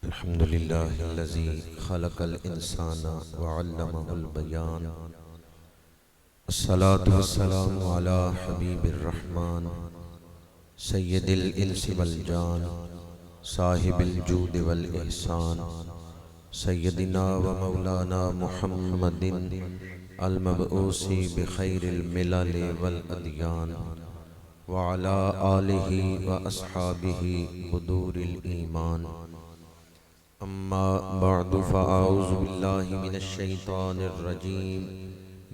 الحمد لله الذي خلق الإنسان وعلمه البيان. الصلاة والسلام على حبيب الرحمن سيد الإنس والجان صاحب الجود والإحسان سيدنا ومولانا محمد المبعوث بخير الملل والأديان وعلى آله وأصحابه بدور الإيمان. أما بعد فأعوذ بالله من الشيطان الرجيم.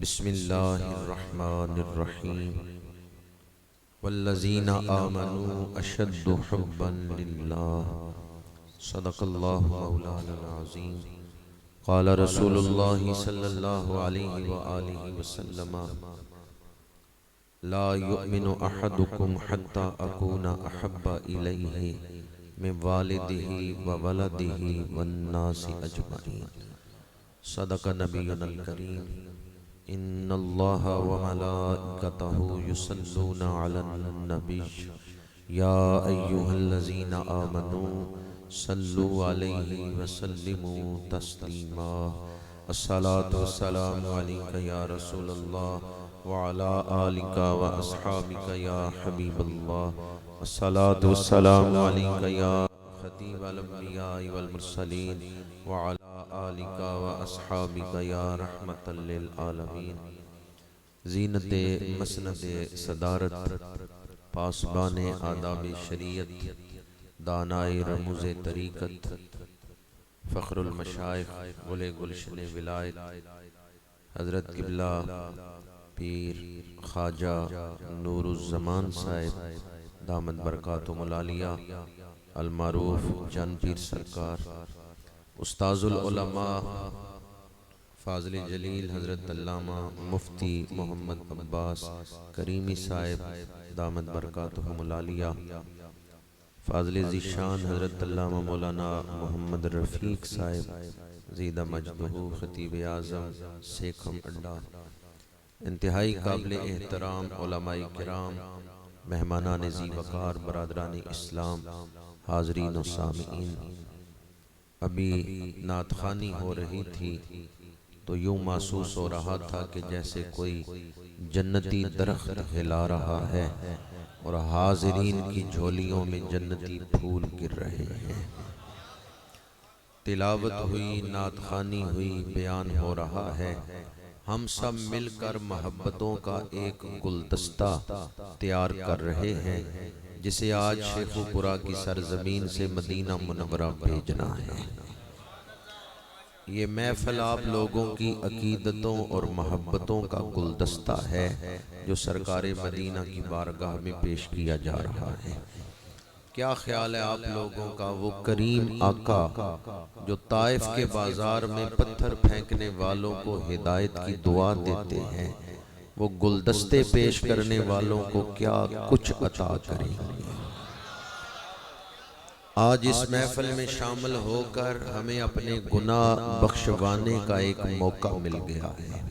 بسم الله الرحمن الرحيم. والذين آمنوا أشد حبا لله. صدق الله مولانا العظيم. قال رسول الله صلى الله عليه وآله وسلم: لا يؤمن أحدكم حتى أكون أحب إليه من والده وولده والناس أجمعين. صدق نبينا الكريم. إن الله وملائكته يصلون على النبي يا أيها الذين آمنوا صلوا عليه وسلموا تسليما. الصلاة والسلام عليك يا رسول الله وعلى آلك وأصحابك يا حبيب الله. الصلاة والسلام عليك يا خطيب الأنبياء والمرسلين وعلى آلك وأصحابك يا رحمة للعالمين. زینت مسند صدارت، پاسبان آداب شریعت، دانائے رموز طریقت، فخر المشائخ، گل گلشن ولایت، حضرت قبلہ پیر خواجہ نور الزمان صاحب دامت برکاتہم العالیہ المعروف جان پیر سرکار، استاذ العلماء فاضل جلیل حضرت علامہ مفتی محمد عباس کریمی صاحب دامت برکاتہم العالیہ، فاضل ذیشان حضرت علامہ مولانا محمد رفیق صاحب زیدہ مجدہ خطیب اعظم سیکھم اڈا، انتہائی قابل احترام علماء کرام، مہمانان ذی وقار، برادران اسلام، حاضرین و سامعین. ابھی نعت خوانی ہو رہی تھی تو یوں محسوس ہو رہا تھا کہ جیسے کوئی جنتی درخت ہلا رہا ہے اور حاضرین کی جھولیوں میں جنتی پھول گر رہے ہیں. تلاوت ہوئی، نعت خوانی ہوئی، بیان ہو رہا ہے. ہم سب مل کر محبتوں کا ایک گلدستہ تیار کر رہے ہیں جسے آج شیخو پورہ کی سرزمین سے مدینہ منورہ بھیجنا ہے. یہ محفل آپ لوگوں کی عقیدتوں اور محبتوں کا گلدستہ ہے جو سرکار مدینہ کی بارگاہ میں پیش کیا جا رہا ہے. کیا خیال ہے آپ لوگوں کا وہ کریم آقا جو طائف کے بازار میں پتھر پھینکنے والوں کو ہدایت کی دعا دیتے ہیں، وہ گلدستے پیش کرنے والوں کو کیا کچھ عطا کریں گے؟ آج اس محفل میں شامل ہو کر ہمیں اپنے گناہ بخشوانے کا ایک موقع مل گیا ہے،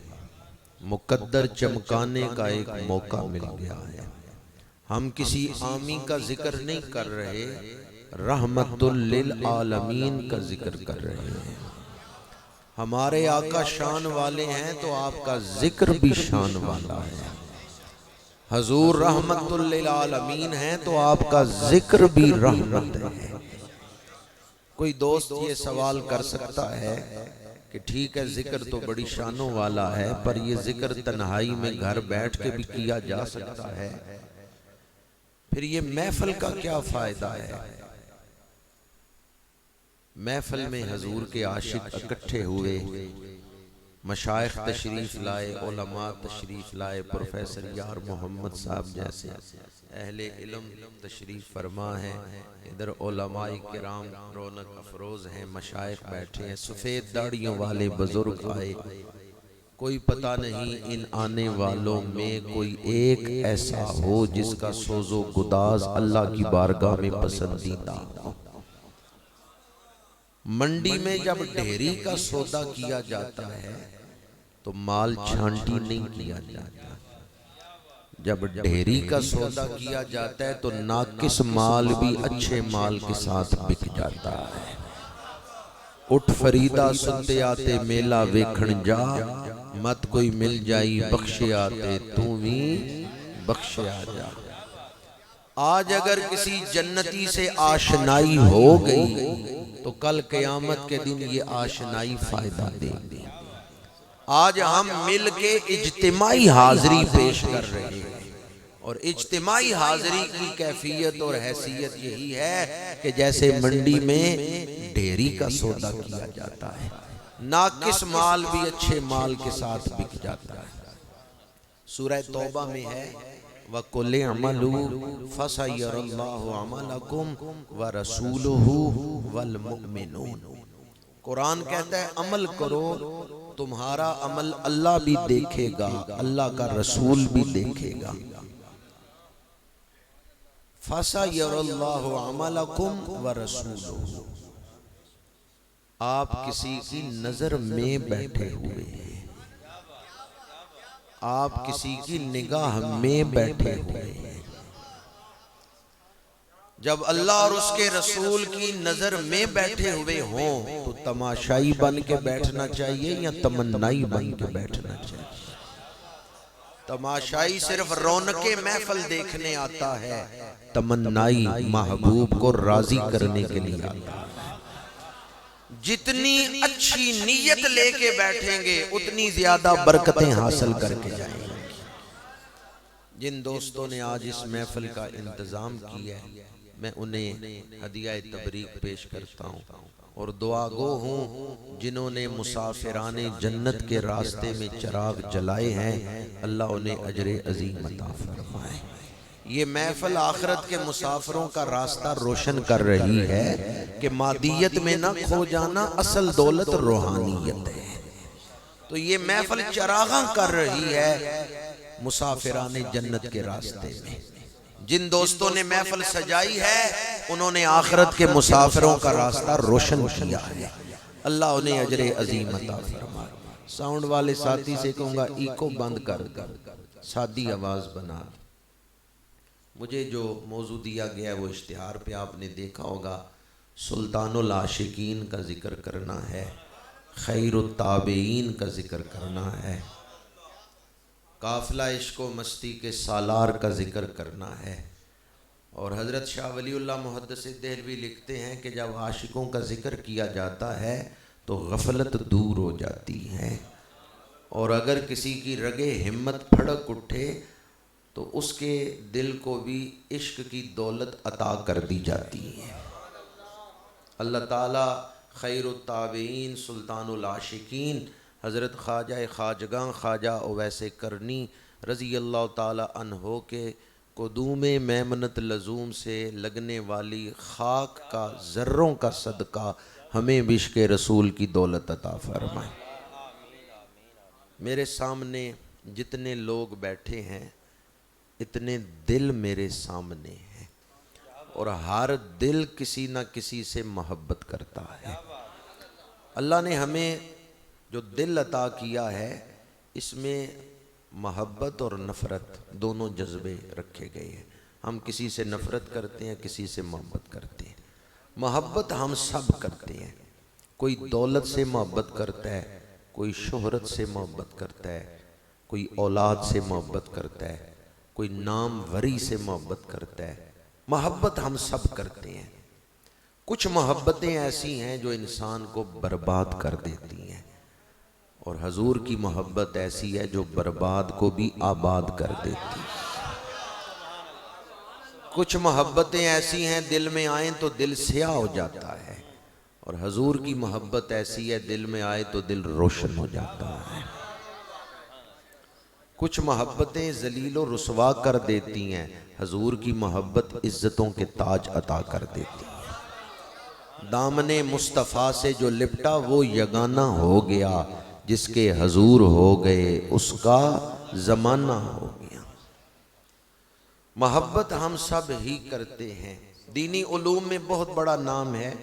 مقدر چمکانے کا ایک موقع مل گیا ہے. ہم کسی آمی کا ذکر نہیں کر رہے، رحمت للعالمین کا ذکر کر رہے ہیں. ہمارے آقا شان والے ہیں تو آپ کا ذکر بھی شان والا ہے. حضور رحمت للعالمین ہیں تو آپ کا ذکر بھی رحمت ہے. کوئی دوست یہ سوال کر سکتا ہے کہ ٹھیک ہے ذکر تو بڑی شانوں والا ہے، پر یہ ذکر تنہائی میں گھر بیٹھ کے بھی کیا جا سکتا ہے، پھر یہ محفل کا کیا فائدہ ہے؟ محفل میں حضور کے عاشق اکٹھے ہوئے، مشائخ تشریف لائے، علماء تشریف لائے، پروفیسر یار محمد صاحب جیسے اہل علم تشریف فرما ہیں، ادھر علماء کرام رونق افروز ہیں، مشائخ بیٹھے ہیں، سفید داڑھیوں والے بزرگ آئے. کوئی پتہ نہیں ان آنے والوں میں کوئی ایک ایسا ہو جس کا سوز و گداز اللہ کی بارگاہ میں پسندیدہ ہو. منڈی میں جب ڈھیری کا سودا کیا جاتا ہے تو مال چھانٹی نہیں کیا جاتا. جب ڈھیری کا سودا کیا جاتا ہے تو ناقص مال بھی اچھے مال کے ساتھ بک جاتا ہے. اٹھ فریدا سنتے آتے میلہ ویکھن جا، مت کوئی مل جائی بخشے آتے تو بھی بخشے آ جا۔ آج اگر کسی جنتی سے آشنائی ہو گئی تو کل قیامت کے دن یہ آشنائی فائدہ دے گی۔ آج ہم مل کے اجتماعی حاضری پیش کر رہے ہیں، اور اجتماعی حاضری کی کیفیت اور حیثیت یہی ہے کہ جیسے منڈی میں ڈھیری کا سودا کیا جاتا ہے، ناقص مال بھی اچھے مال کے ساتھ بک جاتا ہے۔ سورہ توبہ میں ہے وَقُلِ اعْمَلُوا فَسَيَرَ اللَّهُ عَمَلَكُمْ وَرَسُولُهُ وَالْمُؤْمِنُونَ۔ قرآن کہتا ہے عمل کرو، تمہارا عمل اللہ بھی دیکھے گا، اللہ کا رسول بھی دیکھے گا۔ فَسَيَرَ اللَّهُ عَمَلَكُمْ وَرَسُولُهُ۔ آپ کسی کی نظر میں بیٹھے ہوئے ہیں، آپ کسی کی نگاہ میں بیٹھے ہوئے ہیں۔ جب اللہ اور اس کے رسول کی نظر میں بیٹھے ہوئے ہوں تو تماشائی بن کے بیٹھنا چاہیے یا تمنائی بن کے بیٹھنا چاہیے؟ تماشائی صرف رونق محفل دیکھنے آتا ہے، تمنائی محبوب کو راضی کرنے کے لیے آتا ہے۔ جتنی اچھی نیت لے کے بیٹھیں گے اتنی زیادہ برکتیں حاصل کر کے جائیں گے۔ جن دوستوں نے آج اس محفل کا انتظام کیا ہے میں انہیں ہدیہ تبریک پیش کرتا ہوں، اور دعا گو ہوں جنہوں نے مسافران جنت کے راستے میں چراغ جلائے ہیں، اللہ انہیں اجر عظیم عطا فرمائے۔ یہ محفل آخرت کے مسافروں کا راستہ روشن کر رہی ہے کہ مادیت میں نہ کھو جانا، اصل دولت روحانیت ہے۔ تو یہ محفل چراغاں کر رہی ہے مسافران جنت کے راستے میں۔ جن دوستوں نے محفل سجائی ہے انہوں نے آخرت کے مسافروں کا راستہ روشن کیا ہے، اللہ انہیں اجر عظیم عطا فرمائے۔ ساؤنڈ والے ساتھی سے کہوں گا ایکو بند کر کر سادی آواز بنا۔ مجھے جو موضوع دیا گیا ہے وہ اشتہار پہ آپ نے دیکھا ہوگا، سلطان العاشقین کا ذکر کرنا ہے، خیر التابعین کا ذکر کرنا ہے، قافلہ عشق و مستی کے سالار کا ذکر کرنا ہے۔ اور حضرت شاہ ولی اللہ محدث دہلوی لکھتے ہیں کہ جب عاشقوں کا ذکر کیا جاتا ہے تو غفلت دور ہو جاتی ہے، اور اگر کسی کی رگے ہمت پھڑک اٹھے تو اس کے دل کو بھی عشق کی دولت عطا کر دی جاتی ہے۔ اللہ تعالیٰ خیر التابعین سلطان العاشقین حضرت خواجہ خواجگاں خواجہ اویس کرنی رضی اللہ تعالیٰ عنہ کے قدوم میمنت لزوم سے لگنے والی خاک کا ذروں کا صدقہ ہمیں عشق رسول کی دولت عطا فرمائے۔ میرے سامنے جتنے لوگ بیٹھے ہیں اتنے دل میرے سامنے ہیں، اور ہر دل کسی نہ کسی سے محبت کرتا ہے۔ اللہ نے ہمیں جو دل عطا کیا ہے اس میں محبت اور نفرت دونوں جذبے رکھے گئے ہیں۔ ہم کسی سے نفرت کرتے ہیں، کسی سے محبت کرتے ہیں۔ محبت ہم سب کرتے ہیں، کوئی دولت سے محبت کرتا ہے، کوئی شہرت سے محبت کرتا ہے، کوئی اولاد سے محبت کرتا ہے، کوئی نام وری سے محبت کرتا ہے۔ محبت ہم سب کرتے ہیں۔ کچھ محبتیں ایسی ہیں جو انسان کو برباد کر دیتی ہیں، اور حضور کی محبت ایسی ہے جو برباد کو بھی آباد کر دیتی ہے۔ کچھ محبتیں ایسی ہیں دل میں آئیں تو دل سیاہ ہو جاتا ہے، اور حضور کی محبت ایسی ہے دل میں آئے تو دل روشن ہو جاتا ہے۔ کچھ محبتیں ذلیل و رسوا کر دیتی ہیں، حضور کی محبت عزتوں کے تاج عطا کر دیتی ہے۔ دامن مصطفیٰ سے جو لپٹا وہ یگانہ ہو گیا، جس کے حضور ہو گئے اس کا زمانہ ہو گیا۔ محبت ہم سب ہی کرتے ہیں۔ دینی علوم میں بہت بڑا نام ہے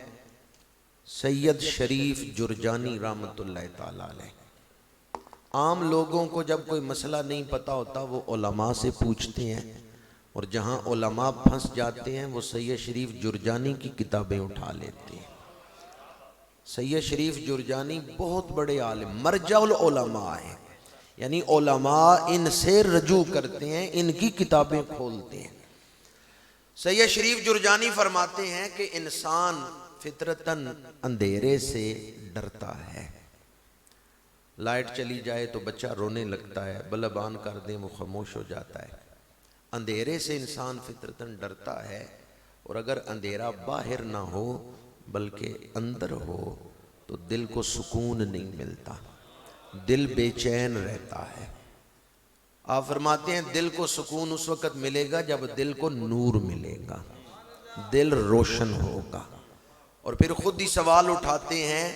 سید شریف جرجانی رحمۃ اللہ تعالیٰ علیہ۔ عام لوگوں کو جب کوئی مسئلہ نہیں پتا ہوتا وہ علماء سے پوچھتے ہیں، اور جہاں علماء پھنس جاتے ہیں وہ سید شریف جرجانی کی کتابیں اٹھا لیتے ہیں۔ سید شریف جرجانی بہت بڑے عالم، مرجع العلماء ہیں، یعنی علماء ان سے رجوع کرتے ہیں، ان کی کتابیں کھولتے ہیں۔ سید شریف جرجانی فرماتے ہیں کہ انسان فطرتاً اندھیرے سے ڈرتا ہے، لائٹ چلی جائے تو بچہ رونے لگتا ہے، بلب آن کر دیں وہ خاموش ہو جاتا ہے۔ اندھیرے سے انسان فطرتاً ڈرتا ہے، اور اگر اندھیرا باہر نہ ہو بلکہ اندر ہو تو دل کو سکون نہیں ملتا، دل بے چین رہتا ہے۔ آپ فرماتے ہیں دل کو سکون اس وقت ملے گا جب دل کو نور ملے گا، دل روشن ہوگا۔ اور پھر خود ہی سوال اٹھاتے ہیں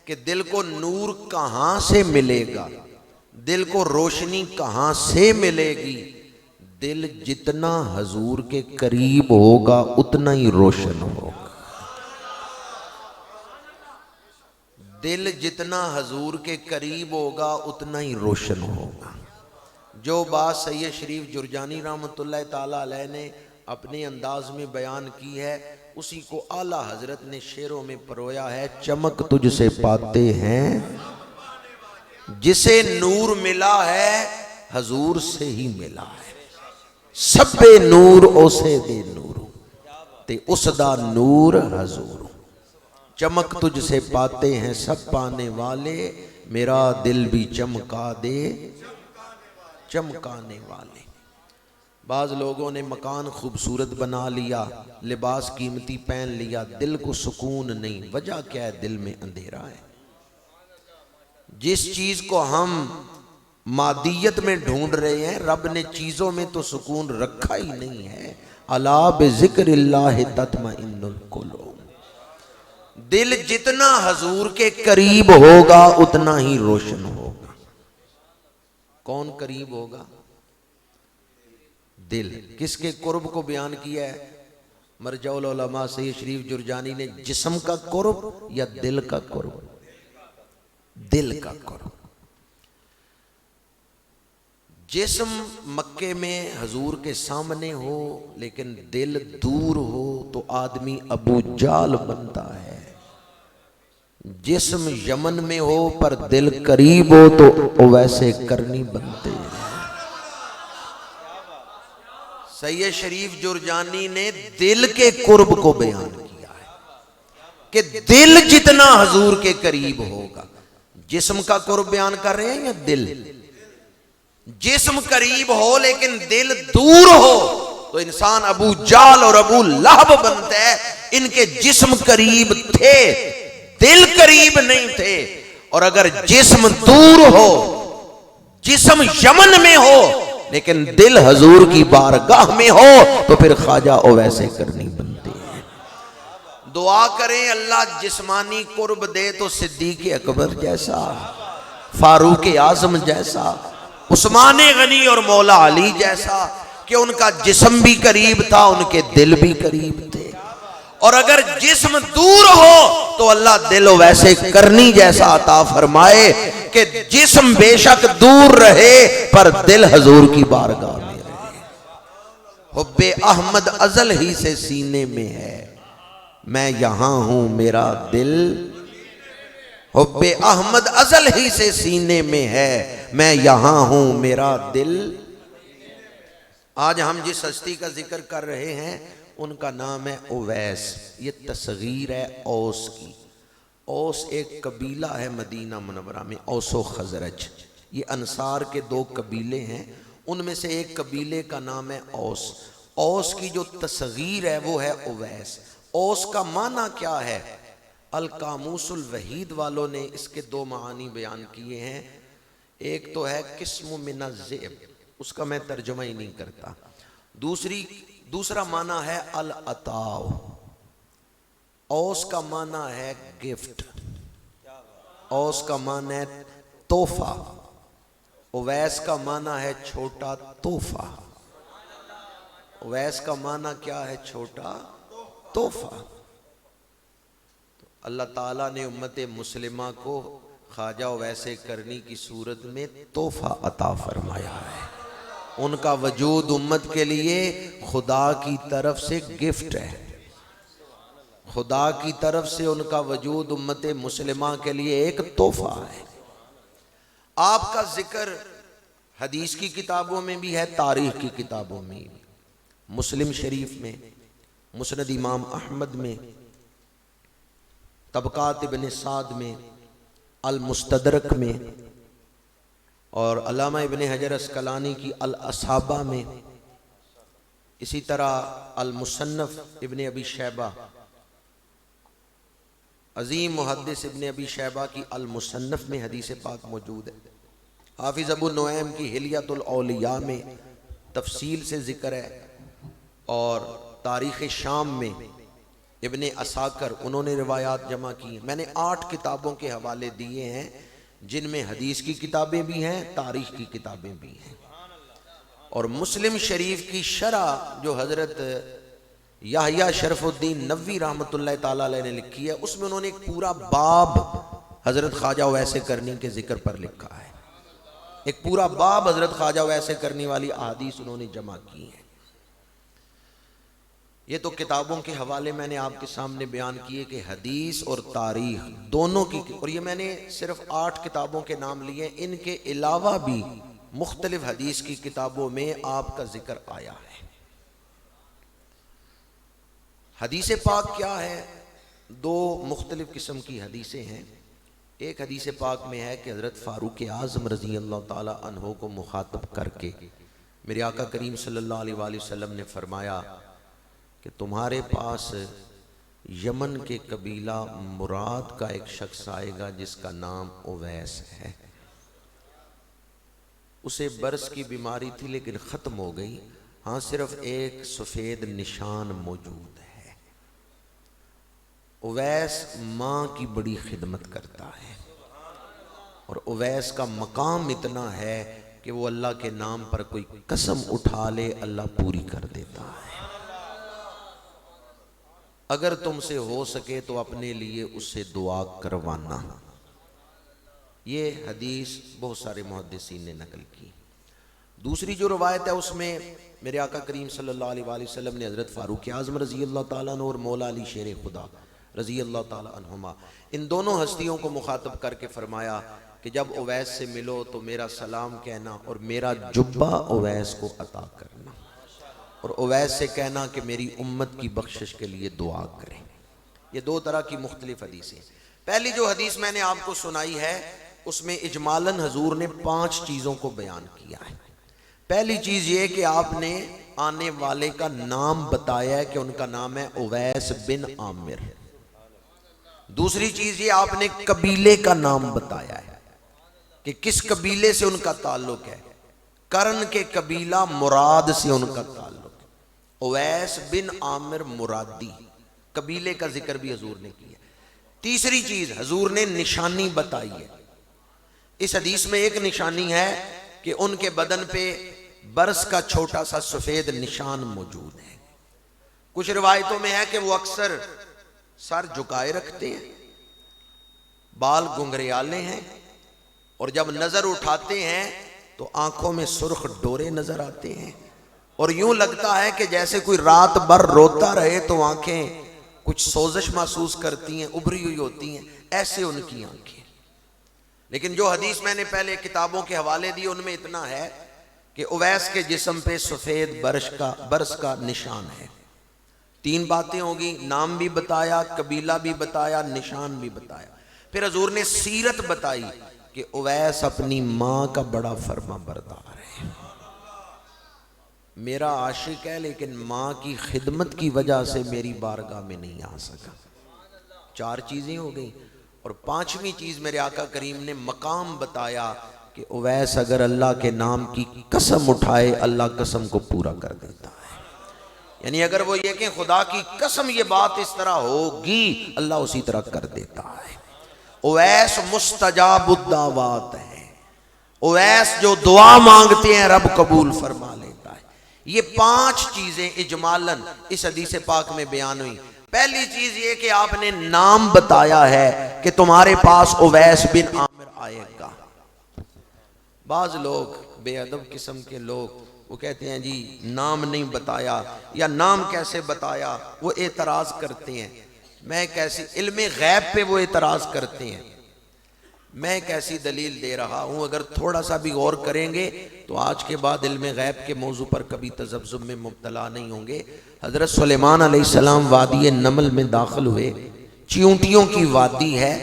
کہ دل کو نور کہاں سے ملے گا، دل کو روشنی کہاں سے ملے گی؟ دل جتنا حضور کے قریب ہوگا اتنا ہی روشن ہوگا، دل جتنا حضور کے قریب ہوگا اتنا ہی روشن ہوگا۔ جو بات سید شریف جرجانی رحمۃ اللہ تعالیٰ علیہ نے اپنے انداز میں بیان کی ہے، اسی کو اعلیٰ حضرت نے شعروں میں پرویا ہے۔ چمک تجھ سے پاتے ہیں جسے نور ملا ہے حضور سے ہی ملا ہے، سب نور اسے دے نور تے اس دا نور حضور۔ چمک تجھ سے پاتے ہیں سب پانے والے، میرا دل بھی چمکا دے چمکانے والے۔ بعض لوگوں نے مکان خوبصورت بنا لیا، لباس قیمتی پہن لیا، دل کو سکون نہیں۔ وجہ کیا ہے؟ دل میں اندھیرا ہے۔ جس چیز کو ہم مادیت میں ڈھونڈ رہے ہیں، رب نے چیزوں میں تو سکون رکھا ہی نہیں ہے۔ الا بذکر اللہ تطمئن القلوب۔ دل جتنا حضور کے قریب ہوگا اتنا ہی روشن ہوگا۔ کون قریب ہوگا؟ دل۔ کس کے قرب کو بیان کیا ہے مرجع العلماء سید شریف جرجانی نے؟ جسم کا قرب یا دل کا قرب؟ دل کا قرب۔ جسم مکے میں حضور کے سامنے ہو لیکن دل دور ہو تو آدمی ابو جال بنتا ہے۔ جسم یمن میں ہو پر دل قریب ہو تو ویسے کرنی بنتے ہیں۔ سید شریف جرجانی نے دل کے قرب کو بیان کیا ہے کہ دل جتنا حضور کے قریب ہوگا۔ جسم کا قرب بیان کر رہے ہیں یا دل؟ جسم قریب ہو لیکن دل دور ہو تو انسان ابو جال اور ابو لہب بنتا ہے۔ ان کے جسم قریب تھے، دل قریب نہیں تھے۔ اور اگر جسم دور ہو، جسم یمن میں ہو لیکن دل حضور کی بارگاہ میں ہو تو پھر خواجہ اویسے کرنی بنتی ہے۔ دعا کریں اللہ جسمانی قرب دے تو صدیق اکبر جیسا، فاروق اعظم جیسا، عثمان غنی اور مولا علی جیسا، کہ ان کا جسم بھی قریب تھا، ان کے دل بھی قریب تھے۔ اور اگر جسم دور ہو تو اللہ دل ویسے کرنی جیسا عطا فرمائے کہ جسم بے شک دور رہے پر دل حضور کی بارگاہ میں رہے۔ حب احمد ازل ہی سے سینے میں ہے، میں یہاں ہوں میرا دل۔ حب احمد ازل ہی سے سینے میں ہے، میں یہاں ہوں میرا دل۔ آج ہم جس ہستی کا ذکر کر رہے ہیں ان کا نام ہے اویس۔ یہ تصغیر ہے اوس کی۔ اوس ایک قبیلہ ہے مدینہ منورہ میں، اوس و خزرج۔ یہ انصار کے دو قبیلے ہیں، ان میں سے ایک قبیلے کا نام ہے اوس۔ اوس کی جو تصغیر ہے وہ ہے اویس۔ اوس کا معنی کیا ہے؟ القاموس الوحید والوں نے اس کے دو معانی بیان کیے ہیں۔ ایک تو ہے قسم من الذئب، اس کا میں ترجمہ ہی نہیں کرتا۔ دوسرا معنی ہے العطاء۔ اوس کا معنی ہے گفٹ، اوس کا معنی ہے تحفہ، اویس کا معنی ہے چھوٹا تحفہ۔ اویس کا معنی کیا ہے؟ چھوٹا تحفہ۔ اللہ تعالیٰ نے امت مسلمہ کو خواجہ ویسے کرنی کی صورت میں تحفہ عطا فرمایا ہے۔ ان کا وجود امت کے لیے خدا کی طرف سے گفٹ ہے، خدا کی طرف سے ان کا وجود امت مسلمہ کے لیے ایک تحفہ ہے۔ آپ کا ذکر حدیث کی کتابوں میں بھی ہے، تاریخ کی کتابوں میں بھی، مسلم شریف میں، مسند امام احمد میں، طبقات ابن سعد میں، المستدرک میں، اور علامہ ابن حجر اسقلانی کی الاصابہ میں، اسی طرح المصنف ابن ابی شیبہ، عظیم محدث ابن ابی شیبہ کی المصنف میں حدیث پاک موجود ہے۔ حافظ ابو نعیم کی حلیۃ الاولیاء میں تفصیل سے ذکر ہے، اور تاریخ شام میں ابن عساکر انہوں نے روایات جمع کی ہیں۔ میں نے 8 کتابوں کے حوالے دیے ہیں، جن میں حدیث کی کتابیں بھی ہیں، تاریخ کی کتابیں بھی ہیں، اور مسلم شریف کی شرح جو حضرت یحییٰ شرف الدین نووی رحمۃ اللہ تعالیٰ علیہ نے لکھی ہے، اس میں انہوں نے ایک پورا باب حضرت خواجہ اویس کرنی کے ذکر پر لکھا ہے، ایک پورا باب حضرت خواجہ اویس کرنی والی احادیث انہوں نے جمع کی ہیں۔ یہ تو کتابوں کے حوالے میں نے آپ کے سامنے بیان کیے کہ حدیث اور تاریخ دونوں کی، اور یہ میں نے صرف 8 کتابوں کے نام لیے، ان کے علاوہ بھی مختلف حدیث کی کتابوں میں آپ کا ذکر آیا ہے۔ حدیث پاک کیا ہے؟ 2 مختلف قسم کی حدیثیں ہیں۔ ایک حدیث پاک میں ہے کہ حضرت فاروق اعظم رضی اللہ تعالی عنہ کو مخاطب کر کے میرے آقا کریم صلی اللہ علیہ وآلہ وسلم نے فرمایا کہ تمہارے پاس یمن کے قبیلہ مراد کا ایک شخص آئے گا جس کا نام اویس ہے، اسے برس کی بیماری تھی لیکن ختم ہو گئی، ہاں صرف ایک سفید نشان موجود ہے۔ اویس ماں کی بڑی خدمت کرتا ہے، اور اویس کا مقام اتنا ہے کہ وہ اللہ کے نام پر کوئی قسم اٹھا لے اللہ پوری کر دیتا ہے۔ اگر تم سے ہو سکے تو اپنے لیے اس سے دعا کروانا۔ یہ حدیث بہت سارے محدثین نے نقل کی۔ دوسری جو روایت ہے اس میں میرے آقا کریم صلی اللہ علیہ وآلہ وسلم نے حضرت فاروق اعظم رضی اللہ تعالیٰ عنہ اور مولا علی شیر خدا رضی اللہ تعالیٰ عنہما، ان دونوں ہستیوں کو مخاطب کر کے فرمایا کہ جب اویس سے ملو تو میرا سلام کہنا اور میرا جبہ اویس کو عطا کرنا، اور اویس سے کہنا کہ میری امت کی بخشش کے لیے دعا کریں۔ یہ 2 طرح کی مختلف حدیثیں۔ پہلی جو حدیث میں نے آپ کو سنائی ہے اس میں اجمالاً حضور نے 5 چیزوں کو بیان کیا ہے۔ پہلی چیز یہ کہ آپ نے آنے والے کا نام بتایا ہے کہ ان کا نام ہے اویس بن عامر۔ دوسری چیز یہ آپ نے قبیلے کا نام بتایا ہے کہ کس قبیلے سے ان کا تعلق ہے، کرن کے قبیلہ مراد سے ان کا تعلق ہے، اویس بن عامر مرادی، قبیلے کا ذکر بھی حضور نے کیا۔ تیسری چیز حضور نے نشانی بتائی ہے۔ اس حدیث میں ایک نشانی ہے کہ ان کے بدن پہ برس کا چھوٹا سا سفید نشان موجود ہے۔ کچھ روایتوں میں ہے کہ وہ اکثر سر جھکائے رکھتے ہیں، بال گنگریالے ہیں، اور جب نظر اٹھاتے ہیں تو آنکھوں میں سرخ ڈورے نظر آتے ہیں، اور یوں لگتا ہے کہ جیسے کوئی رات بھر روتا رہے تو آنکھیں کچھ سوزش محسوس کرتی ہیں، ابھری ہوئی ہوتی ہیں، ایسے ان کی آنکھیں۔ لیکن جو حدیث میں نے پہلے کتابوں کے حوالے دی ان میں اتنا ہے کہ اویس کے جسم پہ سفید برس کا نشان ہے۔ 3 باتیں ہوگی، نام بھی بتایا، قبیلہ بھی بتایا، نشان بھی بتایا۔ پھر حضور نے سیرت بتائی کہ اویس اپنی ماں کا بڑا فرما بردار ہے، میرا عاشق ہے لیکن ماں کی خدمت کی وجہ سے میری بارگاہ میں نہیں آ سکا۔ 4 چیزیں ہو گئیں، اور 5ویں چیز میرے آقا کریم نے مقام بتایا کہ اویس اگر اللہ کے نام کی قسم اٹھائے اللہ قسم کو پورا کر دیتا ہے۔ یعنی اگر وہ یہ کہ خدا کی قسم یہ بات اس طرح ہوگی اللہ اسی طرح کر دیتا ہے۔ اویس مستجاب الدعوات ہے، اویس جو دعا مانگتے ہیں رب قبول فرما لیتا ہے۔ یہ 5 چیزیں اجمالاً اس حدیث پاک میں بیان ہوئی۔ پہلی چیز یہ کہ آپ نے نام بتایا ہے کہ تمہارے پاس اویس بن عامر آئے گا۔ بعض لوگ بے ادب قسم کے لوگ وہ کہتے ہیں جی نام نہیں بتایا، یا نام کیسے بتایا، وہ اعتراض کرتے ہیں۔ میں کیسی علم غیب پہ وہ اعتراض کرتے ہیں، میں کیسی دلیل دے رہا ہوں، اگر تھوڑا سا بھی غور کریں گے تو آج کے بعد علم غیب کے موضوع پر کبھی تذبذب میں مبتلا نہیں ہوں گے۔ حضرت سلیمان علیہ السلام وادی نمل میں داخل ہوئے، چیونٹیوں کی وادی ہے،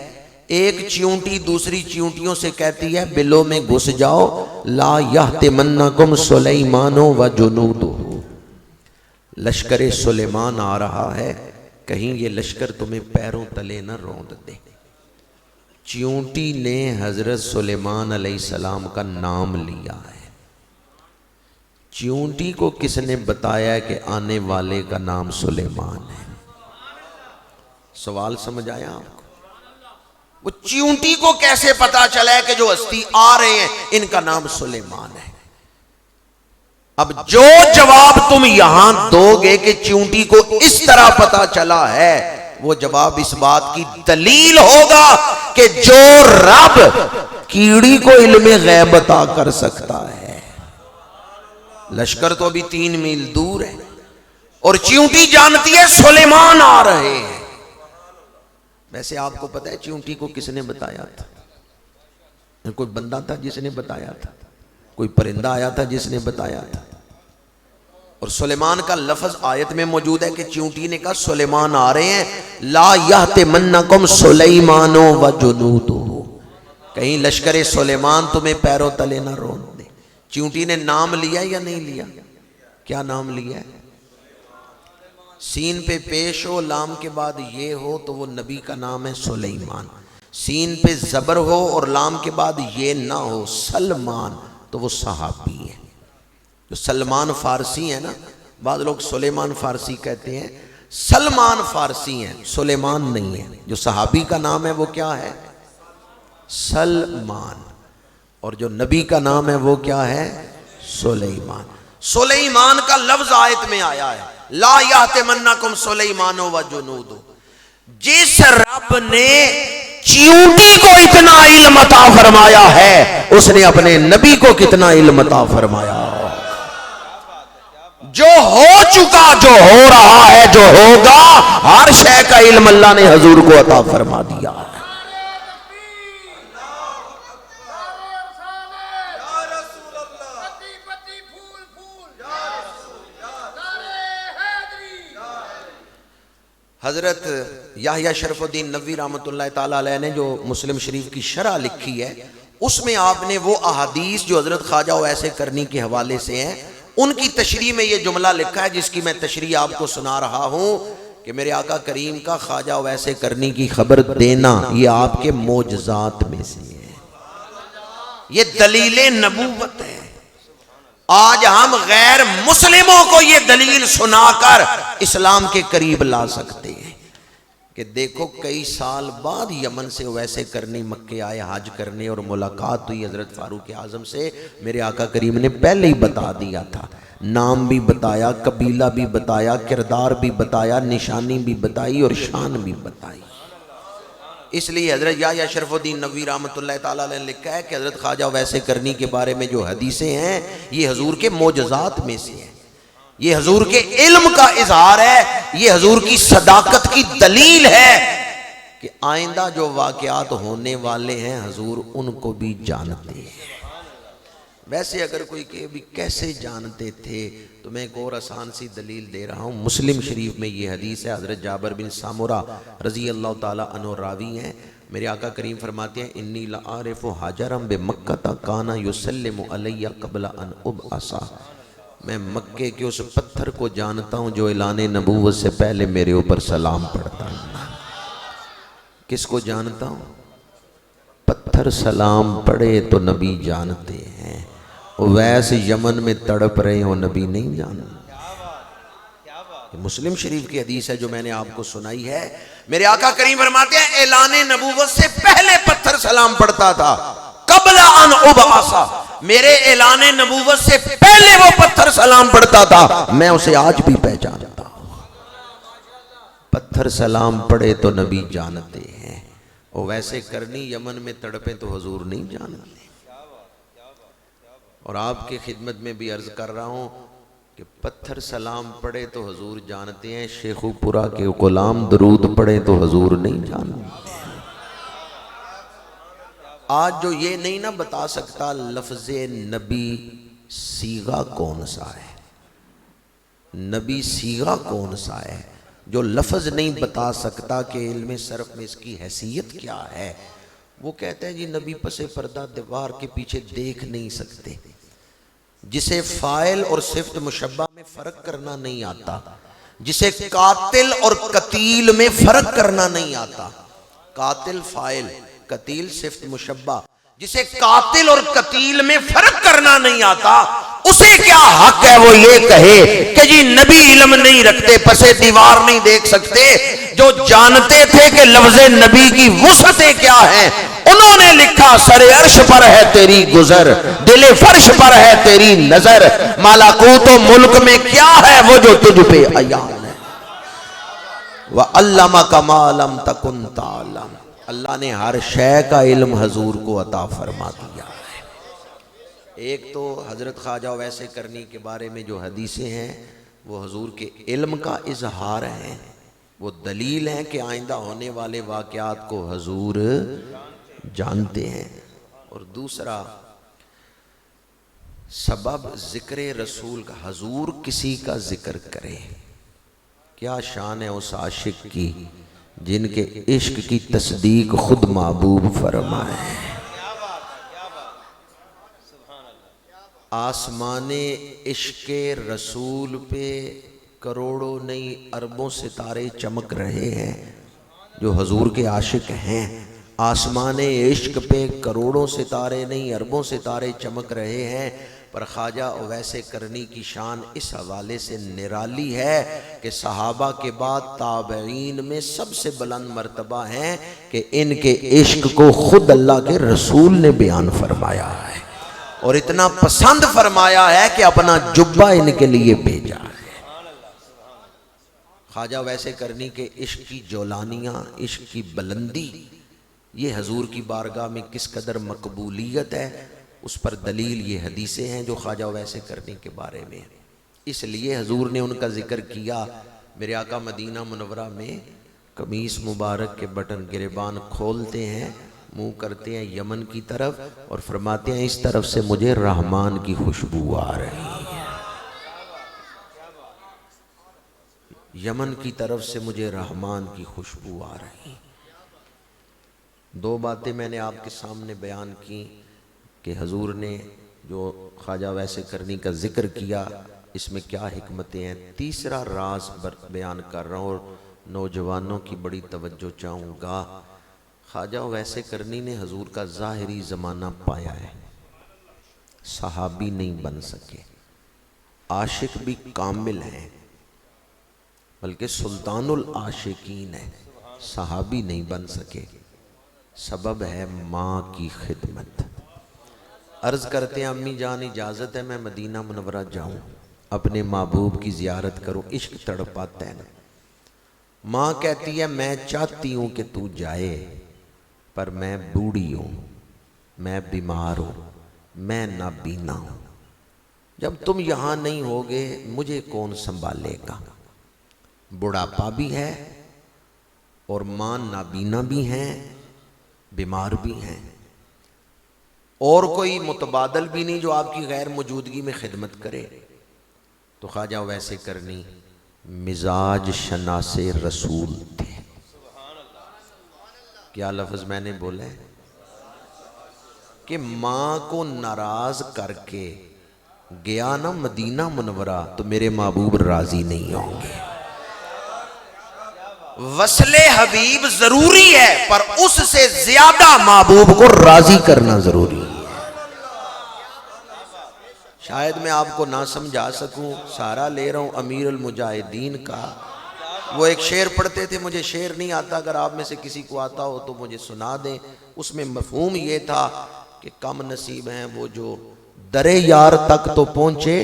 ایک چیونٹی دوسری چیونٹیوں سے کہتی ہے بلوں میں گھس جاؤ، لا یحتمنکم سلیمان و جنودہ، لشکر سلیمان آ رہا ہے، کہیں یہ لشکر تمہیں پیروں تلے نہ روند دے۔ چیونٹی نے حضرت سلیمان علیہ السلام کا نام لیا ہے۔ چیونٹی کو کس نے بتایا کہ آنے والے کا نام سلیمان ہے؟ سوال سمجھ آیا آپ کو؟ وہ چیونٹی کو کیسے پتا چلا ہے کہ جو ہستی آ رہے ہیں ان کا نام سلیمان ہے؟ اب جو جواب تم یہاں دو گے کہ چیونٹی کو اس طرح پتا چلا ہے، وہ جواب اس بات کی دلیل ہوگا کہ جو رب کیڑی کو علم غیب عطا کر سکتا ہے، لشکر تو ابھی 3 میل دور ہے اور چیونٹی جانتی ہے سلیمان آ رہے ہیں۔ ویسے آپ کو پتا ہے چیونٹی کو کس نے بتایا تھا؟ کوئی بندہ تھا جس نے بتایا تھا؟ کوئی پرندہ آیا تھا جس نے بتایا تھا؟ اور سلیمان کا لفظ آیت میں موجود ہے کہ چیونٹی نے کہا سلیمان آ رہے ہیں، لا یحتمنکم سلیمان و جنودہ، کہیں لشکر سلیمان تمہیں پیروں تلے نہ رون دے۔ چیونٹی نے نام لیا یا نہیں لیا؟ کیا نام لیا ہے؟ سین پہ پیش ہو، لام کے بعد یہ ہو تو وہ نبی کا نام ہے سلیمان، سین پہ زبر ہو اور لام کے بعد یہ نہ ہو سلمان تو وہ صحابی ہے۔ جو سلمان فارسی ہے نا، بعض لوگ سلیمان فارسی کہتے ہیں، سلمان فارسی ہیں، سلیمان نہیں ہے۔ جو صحابی کا نام ہے وہ کیا ہے؟ سلمان، اور جو نبی کا نام ہے وہ کیا ہے؟ سلیمان۔ سلیمان کا لفظ آیت میں آیا ہے، لا یحتمنکم سلیمان و جنودہ۔ جس رب نے چیونٹی کو اتنا علم عطا فرمایا ہے، اس نے اپنے نبی کو کتنا علم عطا فرمایا؟ جو ہو چکا، جو ہو رہا ہے، جو ہوگا، ہر شے کا علم اللہ نے حضور کو عطا فرما دیا ہے۔ حضرت یحییٰ شرف الدین نووی رحمۃ اللہ تعالیٰ علیہ نے جو مسلم شریف کی شرح لکھی ہے، اس میں آپ نے وہ احادیث جو حضرت خواجہ اویس کرنی کے حوالے سے ہیں، ان کی تشریح میں یہ جملہ لکھا ہے جس کی میں تشریح آپ کو سنا رہا ہوں کہ میرے آقا کریم کا خواجہ اویس کرنی کی خبر دینا یہ آپ کے معجزات میں سے ہے، یہ دلیل نبوت ہے۔ آج ہم غیر مسلموں کو یہ دلیل سنا کر اسلام کے قریب لا سکتے ہیں کہ دیکھو کئی سال بعد یمن سے ویسے کرنی مکے آئے حج کرنے اور ملاقات ہوئی حضرت فاروق اعظم سے، میرے آقا کریم نے پہلے ہی بتا دیا تھا، نام بھی بتایا، قبیلہ بھی بتایا، کردار بھی بتایا، نشانی بھی بتائی اور شان بھی بتائی۔ اس لیے حضرت یحییٰ شرف الدین نووی رحمۃ اللہ تعالیٰ نے لکھا ہے کہ حضرت خواجہ اویس کرنی کے بارے میں جو حدیثیں ہیں یہ حضور کے معجزات میں سے ہیں، یہ حضور کے علم کا اظہار ہے، یہ حضور کی صداقت کی دلیل ہے کہ آئندہ جو واقعات ہونے والے ہیں حضور ان کو بھی جانتے ہیں۔ ویسے اگر کوئی کہ بھی کیسے جانتے تھے تو میں ایک اور آسان سی دلیل دے رہا ہوں، مسلم شریف میں یہ حدیث ہے، حضرت جابر بن سامورہ رضی اللہ تعالیٰ عنہ راوی ہیں، میرے آقا کریم فرماتے ہیں انی لعارف حجرا بمکہ کان یسلم علی قبل ان ابعث، میں مکے کے اس پتھر کو جانتا ہوں جو اعلان نبوت سے پہلے میرے اوپر سلام پڑھتا ہے۔ کس کو جانتا ہوں؟ پتھر سلام پڑھے تو نبی جانتے ہیں، اویس یمن میں تڑپ رہے ہو نبی نہیں جانتے۔ مسلم شریف کی حدیث ہے جو میں نے آپ کو سنائی ہے، میرے آقا کریم فرماتے ہیں اعلان نبوت سے پہلے پتھر سلام پڑھتا تھا، قبل ان ابعث، میرے اعلان نبوت سے پہلے وہ پتھر سلام پڑھتا تھا، میں اسے آج بھی پہچانتا ہوں۔ پتھر سلام پڑھے تو نبی جانتے ہیں، وہ ویسے کرنی یمن میں تڑپے تو حضور نہیں جانتے۔ اور آپ کی خدمت میں بھی عرض کر رہا ہوں، کہ پتھر سلام پڑھے تو حضور جانتے ہیں، شیخو پورا کے غلام درود پڑھے تو حضور نہیں جانتے۔ آج جو یہ نہیں نہ بتا سکتا لفظ نبی صیغہ کون سا ہے، نبی صیغہ کون سا ہے، جو لفظ نہیں بتا سکتا کہ علم صرف میں اس کی حیثیت کیا ہے، وہ کہتے ہیں جی نبی پس پردہ دیوار کے پیچھے دیکھ نہیں سکتے، جسے فاعل اور صفت مشبہ میں فرق کرنا نہیں آتا، جسے قاتل اور قتیل میں فرق کرنا نہیں آتا، قاتل فاعل، قتیل صفت مشبہ، جسے قاتل اور قتیل میں فرق کرنا نہیں آتا، اسے کیا حق ہے وہ یہ کہے کہ جی نبی علم نہیں رکھتے، پسے دیوار نہیں دیکھ سکتے؟ جو جانتے تھے کہ لفظ نبی کی وسعتیں کیا ہیں، انہوں نے لکھا سر عرش پر ہے تیری گزر، دل فرش پر ہے تیری نظر، ملکوت و ملک میں کیا ہے وہ جو تجھ پہ عیان ہے، وَعَلَّمَكَ مَا لَمْ تَكُنْ تَعْلَمُ، اللہ نے ہر شے کا علم حضور کو عطا فرما دیا ہے۔ ایک تو حضرت خواجہ ویسے کرنی کے بارے میں جو حدیثیں ہیں وہ حضور کے علم کا اظہار ہیں، وہ دلیل ہیں کہ آئندہ ہونے والے واقعات کو حضور جانتے ہیں۔ اور دوسرا سبب ذکر رسول کا، حضور کسی کا ذکر کرے، کیا شان ہے اس عاشق کی جن کے عشق کی تصدیق خود محبوب فرمائے۔ آسمان عشق رسول پہ کروڑوں نہیں اربوں ستارے چمک رہے ہیں جو حضور کے عاشق ہیں، آسمان عشق پہ کروڑوں ستارے نہیں اربوں ستارے چمک رہے ہیں، پر خواجہ اویس کرنی کی شان اس حوالے سے نرالی ہے کہ صحابہ کے بعد تابعین میں سب سے بلند مرتبہ ہیں کہ ان کے عشق کو خود اللہ کے رسول نے بیان فرمایا ہے، اور اتنا پسند فرمایا ہے کہ اپنا جبہ ان کے لیے بھیجا ہے۔ خواجہ ویسے کرنی کے عشق کی جولانیاں، عشق کی بلندی، یہ حضور کی بارگاہ میں کس قدر مقبولیت ہے، اس پر دلیل یہ حدیثیں ہیں جو خواجہ ویسے کرنی کے بارے میں، اس لیے حضور نے ان کا ذکر کیا۔ میرے آقا مدینہ منورہ میں قمیص مبارک کے بٹن گریبان کھولتے ہیں، منہ کرتے ہیں یمن کی طرف اور فرماتے ہیں اس طرف سے مجھے رحمان کی خوشبو آ رہی ہے، یمن کی طرف سے مجھے رحمان کی خوشبو آ رہی۔ دو باتیں میں نے آپ کے سامنے بیان کی کہ حضور نے جو خواجہ ویسے کرنی کا ذکر کیا اس میں کیا حکمتیں ہیں۔ تیسرا راز بیان کر رہا ہوں اور نوجوانوں کی بڑی توجہ چاہوں گا۔ خواجہ ویسے کرنی نے حضور کا ظاہری زمانہ پایا ہے، صحابی نہیں بن سکے، عاشق بھی کامل ہیں بلکہ سلطان العاشقین ہے، صحابی نہیں بن سکے، سبب ہے ماں کی خدمت۔ عرض کرتے ہیں امی جان اجازت ہے میں مدینہ منورہ جاؤں، اپنے محبوب کی زیارت کروں، عشق تڑپاتا ہے نا۔ ماں کہتی ہے میں چاہتی ہوں کہ تو جائے پر میں بوڑھی ہوں، میں بیمار ہوں، میں نابینا ہوں، جب تم یہاں نہیں ہوگے مجھے کون سنبھالے گا؟ بڑھاپا بھی ہے اور ماں نابینا بھی ہیں، بیمار بھی ہیں، اور کوئی متبادل بھی نہیں جو آپ کی غیر موجودگی میں خدمت کرے۔ تو خواجہ ویسے کرنی مزاج شناس رسول تھے۔ کیا لفظ میں نے بولے کہ ماں کو ناراض کر کے گیا نا مدینہ منورہ تو میرے محبوب راضی نہیں ہوں گے۔ وصل حبیب ضروری ہے پر اس سے زیادہ محبوب کو راضی کرنا ضروری ہے۔ شاید میں آپ کو نہ سمجھا سکوں، سارا لے رہا ہوں امیر المجاہدین کا، وہ ایک شعر پڑھتے تھے، مجھے شعر نہیں آتا، اگر آپ میں سے کسی کو آتا ہو تو مجھے سنا دیں۔ اس میں مفہوم یہ تھا کہ کم نصیب ہیں وہ جو در یار تک تو پہنچے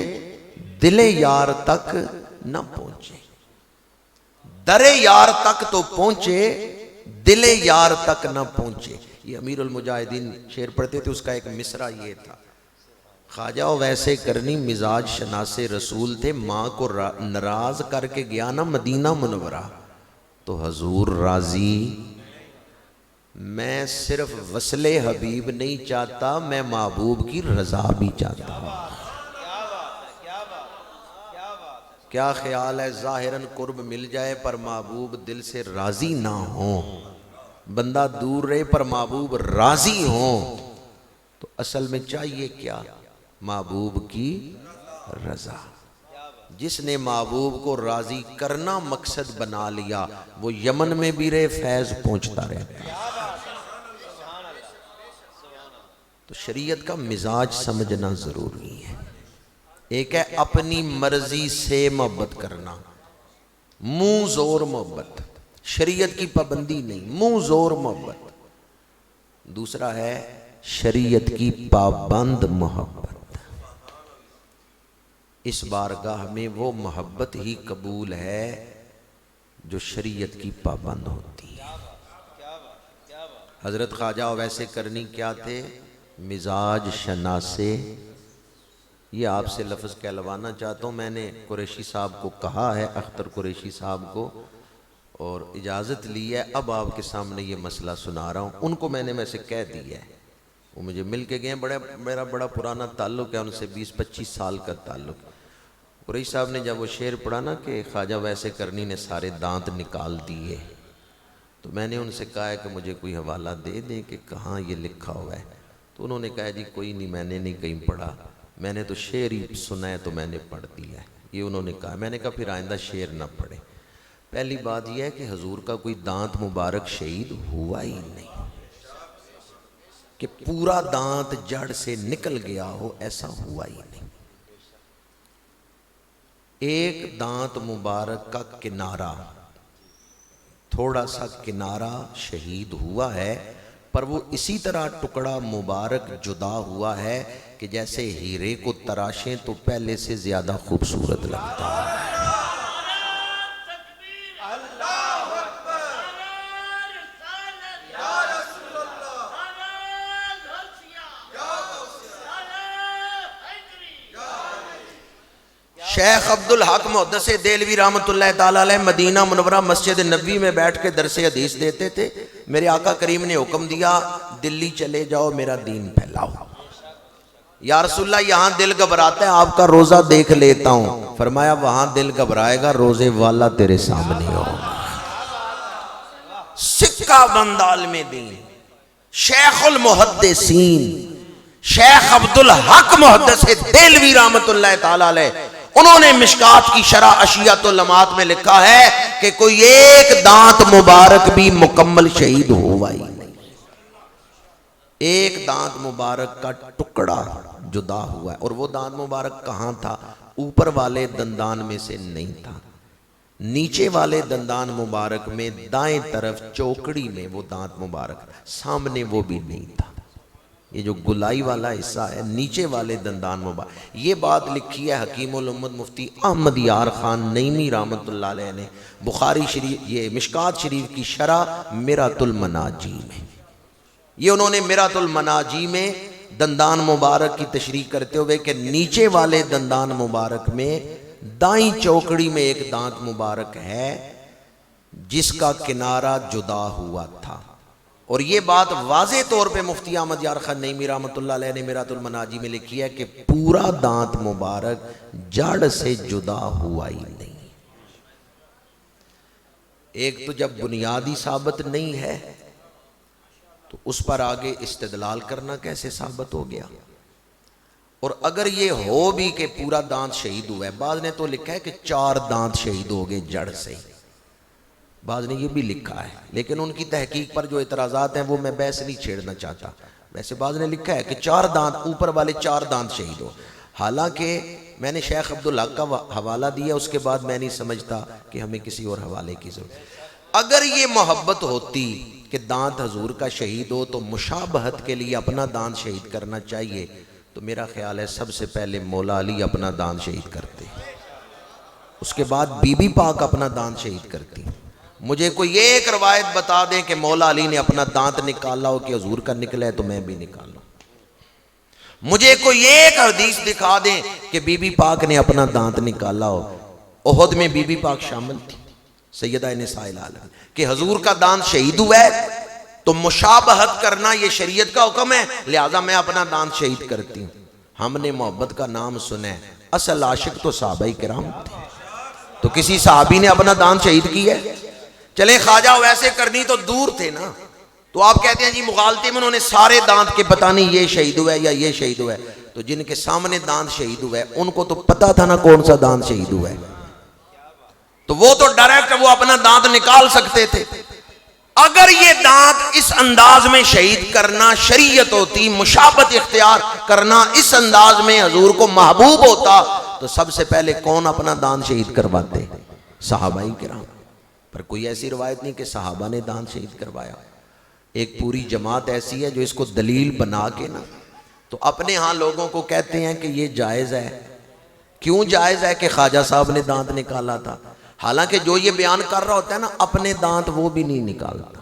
دل یار تک نہ پہنچے، در یار تک تو پہنچے دل یار تک نہ پہنچے۔ یہ امیر المجاہدین شعر پڑھتے تھے، اس کا ایک مصرع یہ تھا خواجہ ویسے کرنی مزاج شناس رسول تھے، ماں کو ناراض کر کے گیا نا مدینہ منورہ تو حضور راضی، میں صرف وصل حبیب نہیں چاہتا، میں محبوب کی رضا بھی چاہتا ہوں۔ کیا خیال ہے، ظاہراً قرب مل جائے پر محبوب دل سے راضی نہ ہوں، بندہ دور رہے پر محبوب راضی ہوں، تو اصل میں چاہیے کیا؟ محبوب کی رضا۔ جس نے محبوب کو راضی کرنا مقصد بنا لیا وہ یمن میں بھی رہے فیض پہنچتا رہتا۔ تو شریعت کا مزاج سمجھنا ضروری ہے۔ ایک ہے اپنی مرضی سے محبت کرنا، منہ زور محبت، شریعت کی پابندی نہیں، منہ زور محبت۔ دوسرا ہے شریعت کی پابند محبت۔ اس بارگاہ میں وہ محبت ہی قبول ہے جو شریعت کی پابند ہوتی ہے۔ حضرت خواجہ ویسے کرنی کیا تھے؟ مزاج شناسے۔ یہ آپ سے لفظ کہلوانا چاہتا ہوں، میں نے قریشی صاحب کو کہا ہے، اختر قریشی صاحب کو، اور اجازت لی ہے، اب آپ کے سامنے یہ مسئلہ سنا رہا ہوں۔ ان کو میں نے ویسے کہہ دیا ہے، وہ مجھے مل کے گئے، میرا بڑا پرانا تعلق ہے ان سے، 20-25 سال کا تعلق۔ قریشی صاحب نے جب وہ شعر پڑھا نا کہ خواجہ ویسے کرنی نے سارے دانت نکال دیے، تو میں نے ان سے کہا ہے کہ مجھے کوئی حوالہ دے دیں کہ کہاں یہ لکھا ہوا ہے، تو انہوں نے کہا جی کوئی نہیں، میں نے نہیں کہیں پڑھا، میں نے تو شعر ہی سنا ہے تو میں نے پڑھ دیا ہے، یہ انہوں نے کہا۔ میں نے کہا پھر آئندہ شعر نہ پڑھے۔ پہلی بات یہ ہے کہ حضور کا کوئی دانت مبارک شہید ہوا ہی نہیں، کہ پورا دانت جڑ سے نکل گیا ہو، ایسا ہوا ہی نہیں۔ ایک دانت مبارک کا کنارہ، تھوڑا سا کنارہ شہید ہوا ہے، پر وہ اسی طرح ٹکڑا مبارک جدا ہوا ہے کہ جیسے ہیرے کو تراشیں تو پہلے سے زیادہ خوبصورت لگتا ہے۔ شیخ عبدالحق محدث دہلوی رحمۃ اللہ تعالیٰ علیہ مدینہ منورہ مسجد نبوی میں بیٹھ کے درس حدیث دیتے تھے۔ میرے آقا کریم نے حکم دیا دلی چلے جاؤ، میرا دین پھیلاؤ۔ یا رسول اللہ یہاں دل گھبراتا ہے، آپ کا روزہ دیکھ لیتا ہوں۔ فرمایا وہاں دل گھبرائے گا، روزے والا تیرے سامنے ہوگا۔ سکہ بند عالم دین شیخ المحدثین شیخ عبدالحق محدث دہلوی رحمۃ اللہ تعالیٰ علیہ، انہوں نے مشکات کی شرح اشیات علامات میں لکھا ہے کہ کوئی ایک دانت مبارک بھی مکمل شہید ہوا ہی نہیں، ایک دانت مبارک کا ٹکڑا جدا ہوا ہے، اور وہ دانت مبارک کہاں تھا؟ اوپر والے دندان میں سے نہیں تھا، نیچے والے دندان مبارک میں دائیں طرف چوکڑی میں وہ دانت مبارک، سامنے وہ بھی نہیں تھا۔ یہ جو گلائی والا حصہ ہے نیچے والے دندان مبارک، یہ بات لکھی ہے حکیم الامت مفتی احمد یار خان نعیمی رحمۃ اللہ علیہ نے بخاری شریف، یہ مشکات شریف کی شرح مرات المناجی میں، یہ انہوں نے مرات المناجی میں دندان مبارک کی تشریح کرتے ہوئے کہ نیچے والے دندان مبارک میں دائیں چوکڑی میں ایک دانت مبارک ہے جس کا کنارہ جدا ہوا تھا، اور یہ بات واضح طور پہ مفتی احمد یار خان نعیمی رحمۃ اللہ علیہ نے مرات المناجی میں لکھی ہے کہ پورا دانت مبارک جڑ سے جدا ہوا ہی نہیں۔ ایک تو جب بنیادی ثابت نہیں ہے تو اس پر آگے استدلال کرنا کیسے ثابت ہو گیا؟ اور اگر یہ ہو بھی کہ پورا دانت شہید ہوا ہے، بعض نے تو لکھا ہے کہ 4 دانت شہید ہو گئے جڑ سے، بعض نے یہ بھی لکھا ہے، لیکن ان کی تحقیق پر جو اعتراضات ہیں وہ میں بحث نہیں چھیڑنا چاہتا۔ ویسے بعض نے لکھا ہے کہ 4 دانت، اوپر والے 4 دانت شہید ہو، حالانکہ میں نے شیخ عبدالحق کا حوالہ دیا، اس کے بعد میں نہیں سمجھتا کہ ہمیں کسی اور حوالے کی ضرورت۔ اگر یہ محبت ہوتی کہ دانت حضور کا شہید ہو تو مشابہت کے لیے اپنا دانت شہید کرنا چاہیے، تو میرا خیال ہے سب سے پہلے مولا علی اپنا دانت شہید کرتے، اس کے بعد بی بی پاک اپنا دانت شہید کرتی۔ مجھے کوئی ایک روایت بتا دیں کہ مولا علی نے اپنا دانت نکالا ہو کہ حضور کا نکلا ہے تو میں بھی نکالوں۔ مجھے کوئی ایک حدیث دکھا دیں کہ بی بی پاک نے اپنا دانت نکالا ہو۔ احد میں بی بی پاک شامل تھی، سیدہ نساء العالمین، کہ حضور کا دانت شہید ہوا ہے تو مشابہت کرنا یہ شریعت کا حکم ہے، لہٰذا میں اپنا دانت شہید کرتی ہوں۔ ہم نے محبت کا نام سنا ہے، اصل عاشق تو صحابہ کرام تھے، تو کسی صحابی نے اپنا دانت شہید کیا ہے؟ چلیں خواجہ ویسے کرنی تو دور تھے نا، تو آپ کہتے ہیں جی مغالطے میں انہوں نے سارے دانت کے پتہ نہیں یہ شہید ہوا ہے یا یہ شہید ہوا ہے، تو جن کے سامنے دانت شہید ہوا ہے ان کو تو پتہ تھا نا کون سا دانت شہید ہوا ہے، تو وہ تو ڈائریکٹ وہ اپنا دانت نکال سکتے تھے۔ اگر یہ دانت اس انداز میں شہید کرنا شریعت ہوتی، مشابہت اختیار کرنا اس انداز میں حضور کو محبوب ہوتا، تو سب سے پہلے کون اپنا دانت شہید کرواتے؟ صحابہ کرام۔ پر کوئی ایسی روایت نہیں کہ صحابہ نے دانت شہید کروایا۔ ایک پوری جماعت ایسی ہے جو اس کو دلیل بنا کے نا تو اپنے ہاں لوگوں کو کہتے ہیں کہ یہ جائز ہے۔ کیوں جائز ہے؟ کہ خواجہ صاحب نے دانت نکالا تھا، حالانکہ جو یہ بیان کر رہا ہوتا ہے نا اپنے دانت وہ بھی نہیں نکالتا۔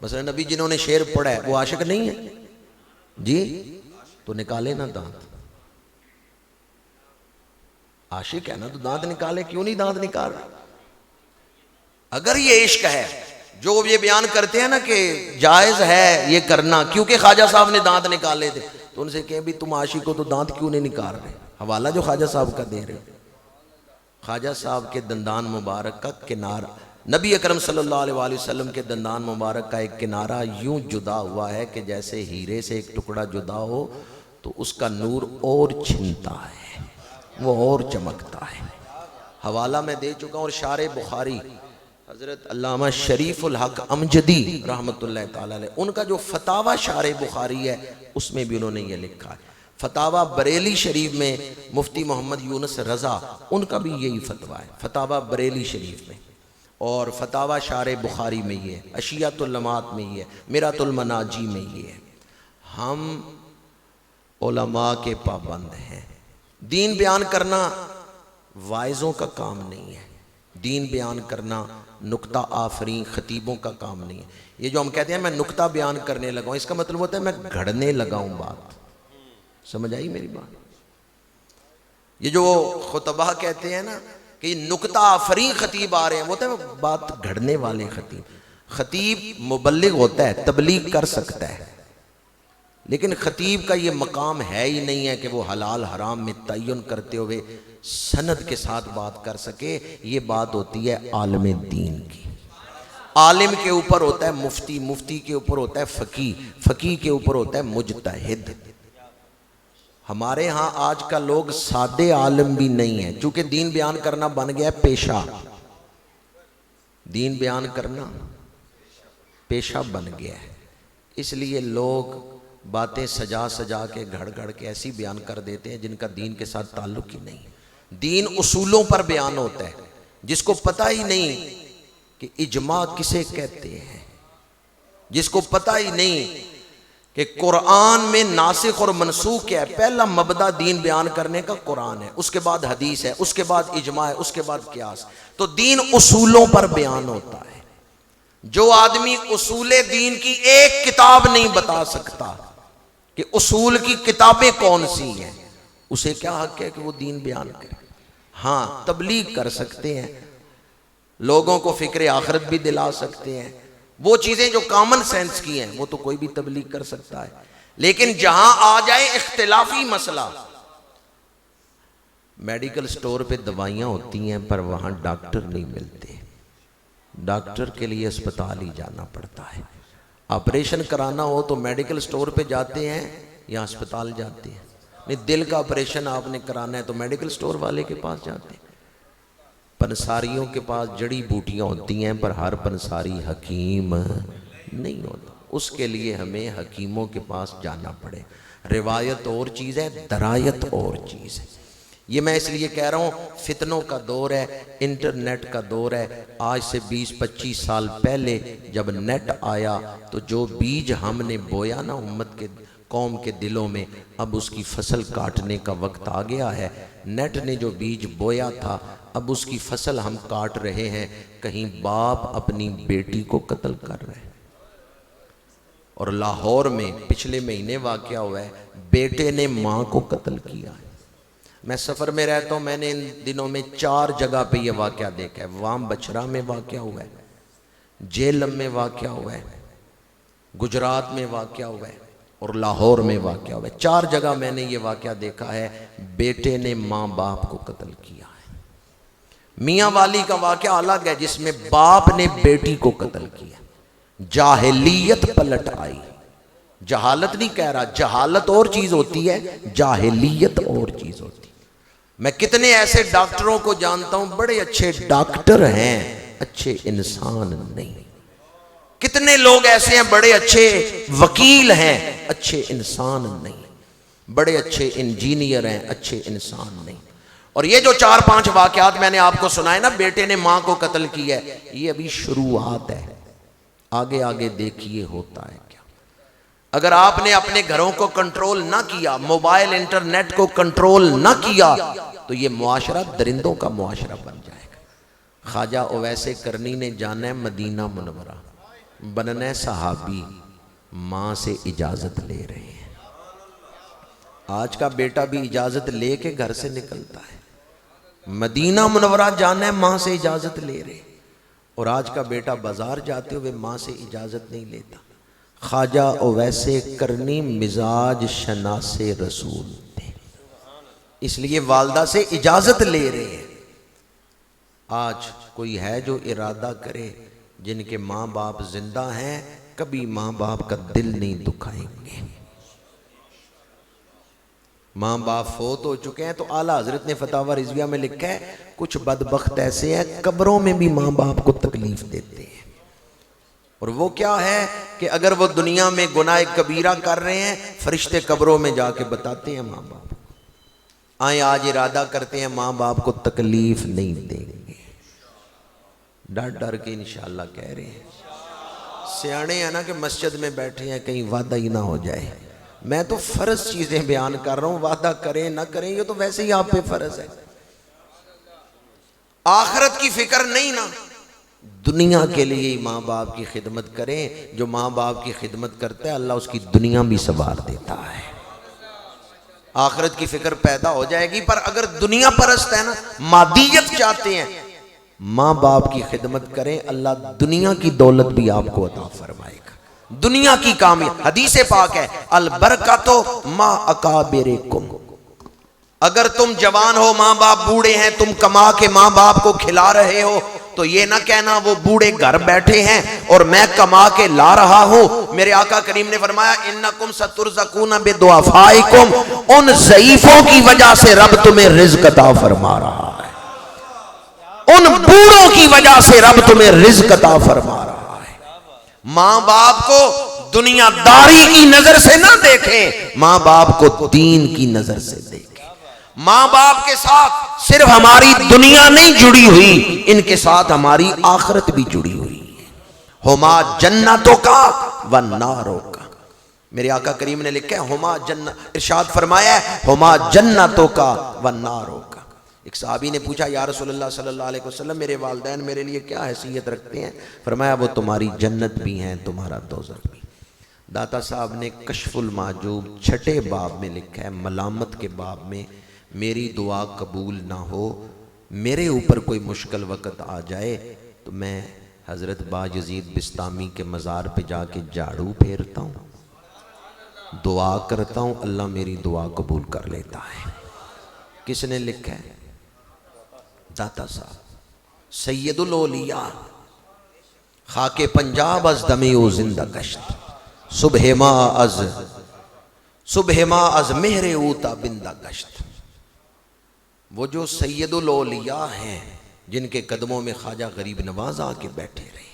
مثلا نبی جنہوں نے شعر پڑھا ہے وہ عاشق نہیں ہے جی، تو نکالے نا دانت، عاشق ہے نا تو دانت نکالے، کیوں نہیں دانت نکال رہا؟ اگر یہ عشق ہے جو یہ بیان کرتے ہیں نا کہ جائز ہے یہ کرنا کیونکہ خواجہ صاحب نے دانت نکالے تھے، تو ان سے کہیں بھی تم عاشق ہو تو دانت کیوں نہیں نکال رہے؟ حوالہ جو خواجہ صاحب کا دے رہے، خواجہ صاحب کے دندان مبارک کا کنارہ، نبی اکرم صلی اللہ علیہ وآلہ وسلم کے دندان مبارک کا ایک کنارہ یوں جدا ہوا ہے کہ جیسے ہیرے سے ایک ٹکڑا جدا ہو تو اس کا نور اور چھنتا ہے، وہ اور چمکتا ہے۔ حوالہ میں دے چکا ہوں، اور شارح بخاری حضرت علامہ شریف الحق امجدی رحمت اللہ تعالیٰ علیہ، ان کا جو فتاوی شارح بخاری ہے اس میں بھی انہوں نے یہ لکھا ہے۔ فتاوی بریلی شریف میں مفتی محمد یونس رضا، ان کا بھی یہی فتویٰ ہے، فتاوی بریلی شریف میں، اور فتاوی شارح بخاری میں یہ ہے، اشیات اللمات میں یہ ہے، میرات المناجی میں یہ ہے۔ ہم علماء کے پابند ہیں۔ دین بیان کرنا واعظوں کا کام نہیں ہے، دین بیان کرنا نکتہ آفرین خطیبوں کا کام نہیں ہے۔ یہ جو ہم کہتے ہیں میں نکتہ بیان کرنے لگا ہوں، اس کا مطلب ہوتا ہے میں گھڑنے لگا ہوں بات، سمجھ آئی میری بات؟ یہ جو خطبہ کہتے ہیں نا کہ نکتہ آفرین خطیب آ رہے ہیں، وہ ہوتا ہے بات گھڑنے والے خطیب۔ خطیب مبلغ ہوتا ہے، تبلیغ کر سکتا ہے، لیکن خطیب کا یہ مقام ہے ہی نہیں ہے کہ وہ حلال حرام میں تعین کرتے ہوئے سند کے ساتھ بات کر سکے۔ یہ بات ہوتی ہے عالم دین کی۔ عالم کے اوپر ہوتا ہے مفتی، مفتی کے اوپر ہوتا ہے فقیہ، فقیہ کے اوپر ہوتا ہے مجتہد۔ ہمارے ہاں آج کا لوگ سادے عالم بھی نہیں ہیں، چونکہ دین بیان کرنا بن گیا ہے پیشہ، دین بیان کرنا پیشہ بن گیا ہے، اس لیے لوگ باتیں سجا سجا کے گھڑ گھڑ کے ایسی بیان کر دیتے ہیں جن کا دین کے ساتھ تعلق ہی نہیں۔ دین اصولوں پر بیان ہوتا ہے، جس کو پتہ ہی نہیں کہ اجماع کسے کہتے ہیں، جس کو پتہ ہی نہیں کہ قرآن میں ناسخ اور منسوخ کیا ہے۔ پہلا مبدأ دین بیان کرنے کا قرآن ہے، اس کے بعد حدیث ہے، اس کے بعد اجماع ہے، اس کے بعد قیاس۔ تو دین اصولوں پر بیان ہوتا ہے۔ جو آدمی اصول دین کی ایک کتاب نہیں بتا سکتا کہ اصول کی کتابیں کون سی ہیں، اسے کیا حق ہے کہ وہ دین بیان کرے؟ ہاں تبلیغ کر سکتے ہیں، لوگوں کو فکر آخرت بھی دلا سکتے ہیں، وہ چیزیں جو کامن سینس کی ہیں وہ تو کوئی بھی تبلیغ کر سکتا ہے، لیکن جہاں آ جائے اختلافی مسئلہ، میڈیکل سٹور پہ دوائیاں ہوتی ہیں پر وہاں ڈاکٹر نہیں ملتے، ڈاکٹر کے لیے اسپتال ہی جانا پڑتا ہے۔ آپریشن کرانا ہو تو میڈیکل سٹور پہ جاتے ہیں یا اسپتال جاتے ہیں؟ نہیں، دل کا آپریشن آپ نے کرانا ہے تو میڈیکل سٹور والے کے پاس جاتے ہیں۔ پنساریوں کے پاس جڑی بوٹیاں ہوتی ہیں پر ہر پنساری حکیم نہیں ہوتا، اس کے لیے ہمیں حکیموں کے پاس جانا پڑے۔ روایت اور چیز ہے، درایت اور چیز ہے۔ یہ میں اس لیے کہہ رہا ہوں فتنوں کا دور ہے، انٹرنیٹ کا دور ہے۔ آج سے 20-25 سال پہلے جب نیٹ آیا تو جو بیج ہم نے بویا نا امت کے قوم کے دلوں میں، اب اس کی فصل کاٹنے کا وقت آ گیا ہے۔ نیٹ نے جو بیج بویا تھا اب اس کی فصل ہم کاٹ رہے ہیں۔ کہیں باپ اپنی بیٹی کو قتل کر رہے ہیں اور لاہور میں پچھلے مہینے واقعہ ہوا ہے، بیٹے نے ماں کو قتل کیا ہے۔ میں سفر میں رہتا ہوں، میں نے ان دنوں میں 4 جگہ پہ یہ واقعہ دیکھا ہے۔ وام بچرا میں واقعہ ہوا ہے، جیلم میں واقعہ ہوا ہے، گجرات میں واقعہ ہوا ہے اور لاہور میں واقعہ ہوا ہے۔ 4 جگہ میں نے یہ واقعہ دیکھا ہے، بیٹے نے ماں باپ کو قتل کیا ہے۔ میاں والی کا واقعہ الگ ہے جس میں باپ نے بیٹی کو قتل کیا، جاہلیت پلٹ آئی۔ جہالت نہیں کہہ رہا، جہالت اور چیز ہوتی ہے، جاہلیت اور چیز ہوتی ہے۔ میں کتنے ایسے ڈاکٹروں کو جانتا ہوں، بڑے اچھے ڈاکٹر ہیں، اچھے انسان نہیں۔ کتنے لوگ ایسے ہیں بڑے اچھے وکیل ہیں، اچھے انسان نہیں۔ بڑے اچھے انجینئر ہیں، اچھے انسان نہیں۔ اور یہ جو 4-5 واقعات میں نے آپ کو سنائے نا، بیٹے نے ماں کو قتل کیا ہے، یہ ابھی شروعات ہے، آگے آگے دیکھیے ہوتا ہے کیا۔ اگر آپ نے اپنے گھروں کو کنٹرول نہ کیا، موبائل انٹرنیٹ کو کنٹرول نہ کیا، تو یہ معاشرہ درندوں کا معاشرہ بن جائے گا۔ خواجہ اویس کرنی نے جانا ہے مدینہ منورہ، بننا ہے صحابی، ماں سے اجازت لے رہے ہیں۔ آج کا بیٹا بھی اجازت لے کے گھر سے نکلتا ہے، مدینہ منورہ جانا ہے ماں سے اجازت لے رہے، اور آج کا بیٹا بازار جاتے ہوئے ماں سے اجازت نہیں لیتا۔ خواجہ اویس کرنی مزاج شناس رسول تھے، اس لیے والدہ سے اجازت لے رہے ہیں۔ آج کوئی ہے جو ارادہ کرے، جن کے ماں باپ زندہ ہیں کبھی ماں باپ کا دل نہیں دکھائیں گے۔ ماں باپ فوت ہو چکے ہیں تو اعلیٰ حضرت نے فتاوی رضویہ میں لکھا ہے، کچھ بدبخت ایسے ہیں قبروں میں بھی ماں باپ کو تکلیف دیتے ہیں۔ اور وہ کیا ہے کہ اگر وہ دنیا میں گناہ کبیرہ کر رہے ہیں، فرشتے قبروں میں جا کے بتاتے ہیں ماں باپ آئیں آج ارادہ کرتے ہیں ماں باپ کو تکلیف نہیں دیں گے، ڈر ڈر کے انشاءاللہ کہہ رہے ہیں۔ سیانے ہیں نا کہ مسجد میں بیٹھے ہیں کہیں وعدہ ہی نہ ہو جائے۔ میں تو فرض چیزیں بیان کر رہا ہوں، وعدہ کریں نہ کریں یہ تو ویسے ہی آپ پہ فرض ہے۔ آخرت کی فکر نہیں نا، دنیا کے لیے ماں باپ کی خدمت کریں۔ جو ماں باپ کی خدمت کرتا ہے اللہ اس کی دنیا بھی سنوار دیتا ہے۔ آخرت کی فکر پیدا ہو جائے گی، پر اگر دنیا پرست ہے نا، مادیت چاہتے ہیں، ماں باپ کی خدمت کریں، اللہ دنیا کی دولت بھی آپ کو عطا فرمائے گا، دنیا کی کامیاب۔ حدیث پاک ہے البرکاتو ما اکابرکم، اگر تم جوان ہو ماں باپ بوڑھے ہیں، تم کما کے ماں باپ کو کھلا رہے ہو، تو یہ نہ کہنا وہ بوڑھے گھر بیٹھے ہیں اور میں کما کے لا رہا ہوں۔ میرے آقا کریم نے فرمایا انکم سترزقون بدعفائکم، ان ضعیفوں کی وجہ سے رب تمہیں رزق عطا فرما رہا ہے، ان بوڑھوں کی وجہ سے رب تمہیں رزق عطا فرما رہا ہے۔ ماں باپ کو دنیا داری کی نظر سے نہ دیکھیں، ماں باپ کو دین کی نظر سے دیکھیں۔ ماں باپ کے ساتھ صرف ہماری دنیا نہیں جڑی ہوئی، ان کے ساتھ ہماری آخرت بھی جڑی ہوئی ہے۔ ہما جنتوں کا والناروں کا، میرے آقا کریم نے لکھا ہے ہما جنت، ارشاد فرمایا ہے ہما جنتوں کا والناروں کا۔ ایک صحابی نے پوچھا یا رسول اللہ صلی اللہ علیہ وسلم میرے والدین میرے لیے کیا حیثیت رکھتے ہیں؟ فرمایا وہ تمہاری جنت بھی ہیں تمہارا دوزخ بھی۔ داتا صاحب نے کشف المحجوب 6 باب میں لکھا ہے، ملامت کے باب میں، میری دعا قبول نہ ہو، میرے اوپر کوئی مشکل وقت آ جائے تو میں حضرت باجزید بستامی کے مزار پہ جا کے جھاڑو پھیرتا ہوں، دعا کرتا ہوں، اللہ میری دعا قبول کر لیتا ہے۔ کس نے لکھا ہے؟ داتا صاحب سید الاولیاء، خاک پنجاب از دمی او زندہ گشت، صبح ما از مہر اوتا بندہ گشت۔ وہ جو سید الاولیاء ہیں جن کے قدموں میں خواجہ غریب نواز آ کے بیٹھے رہے،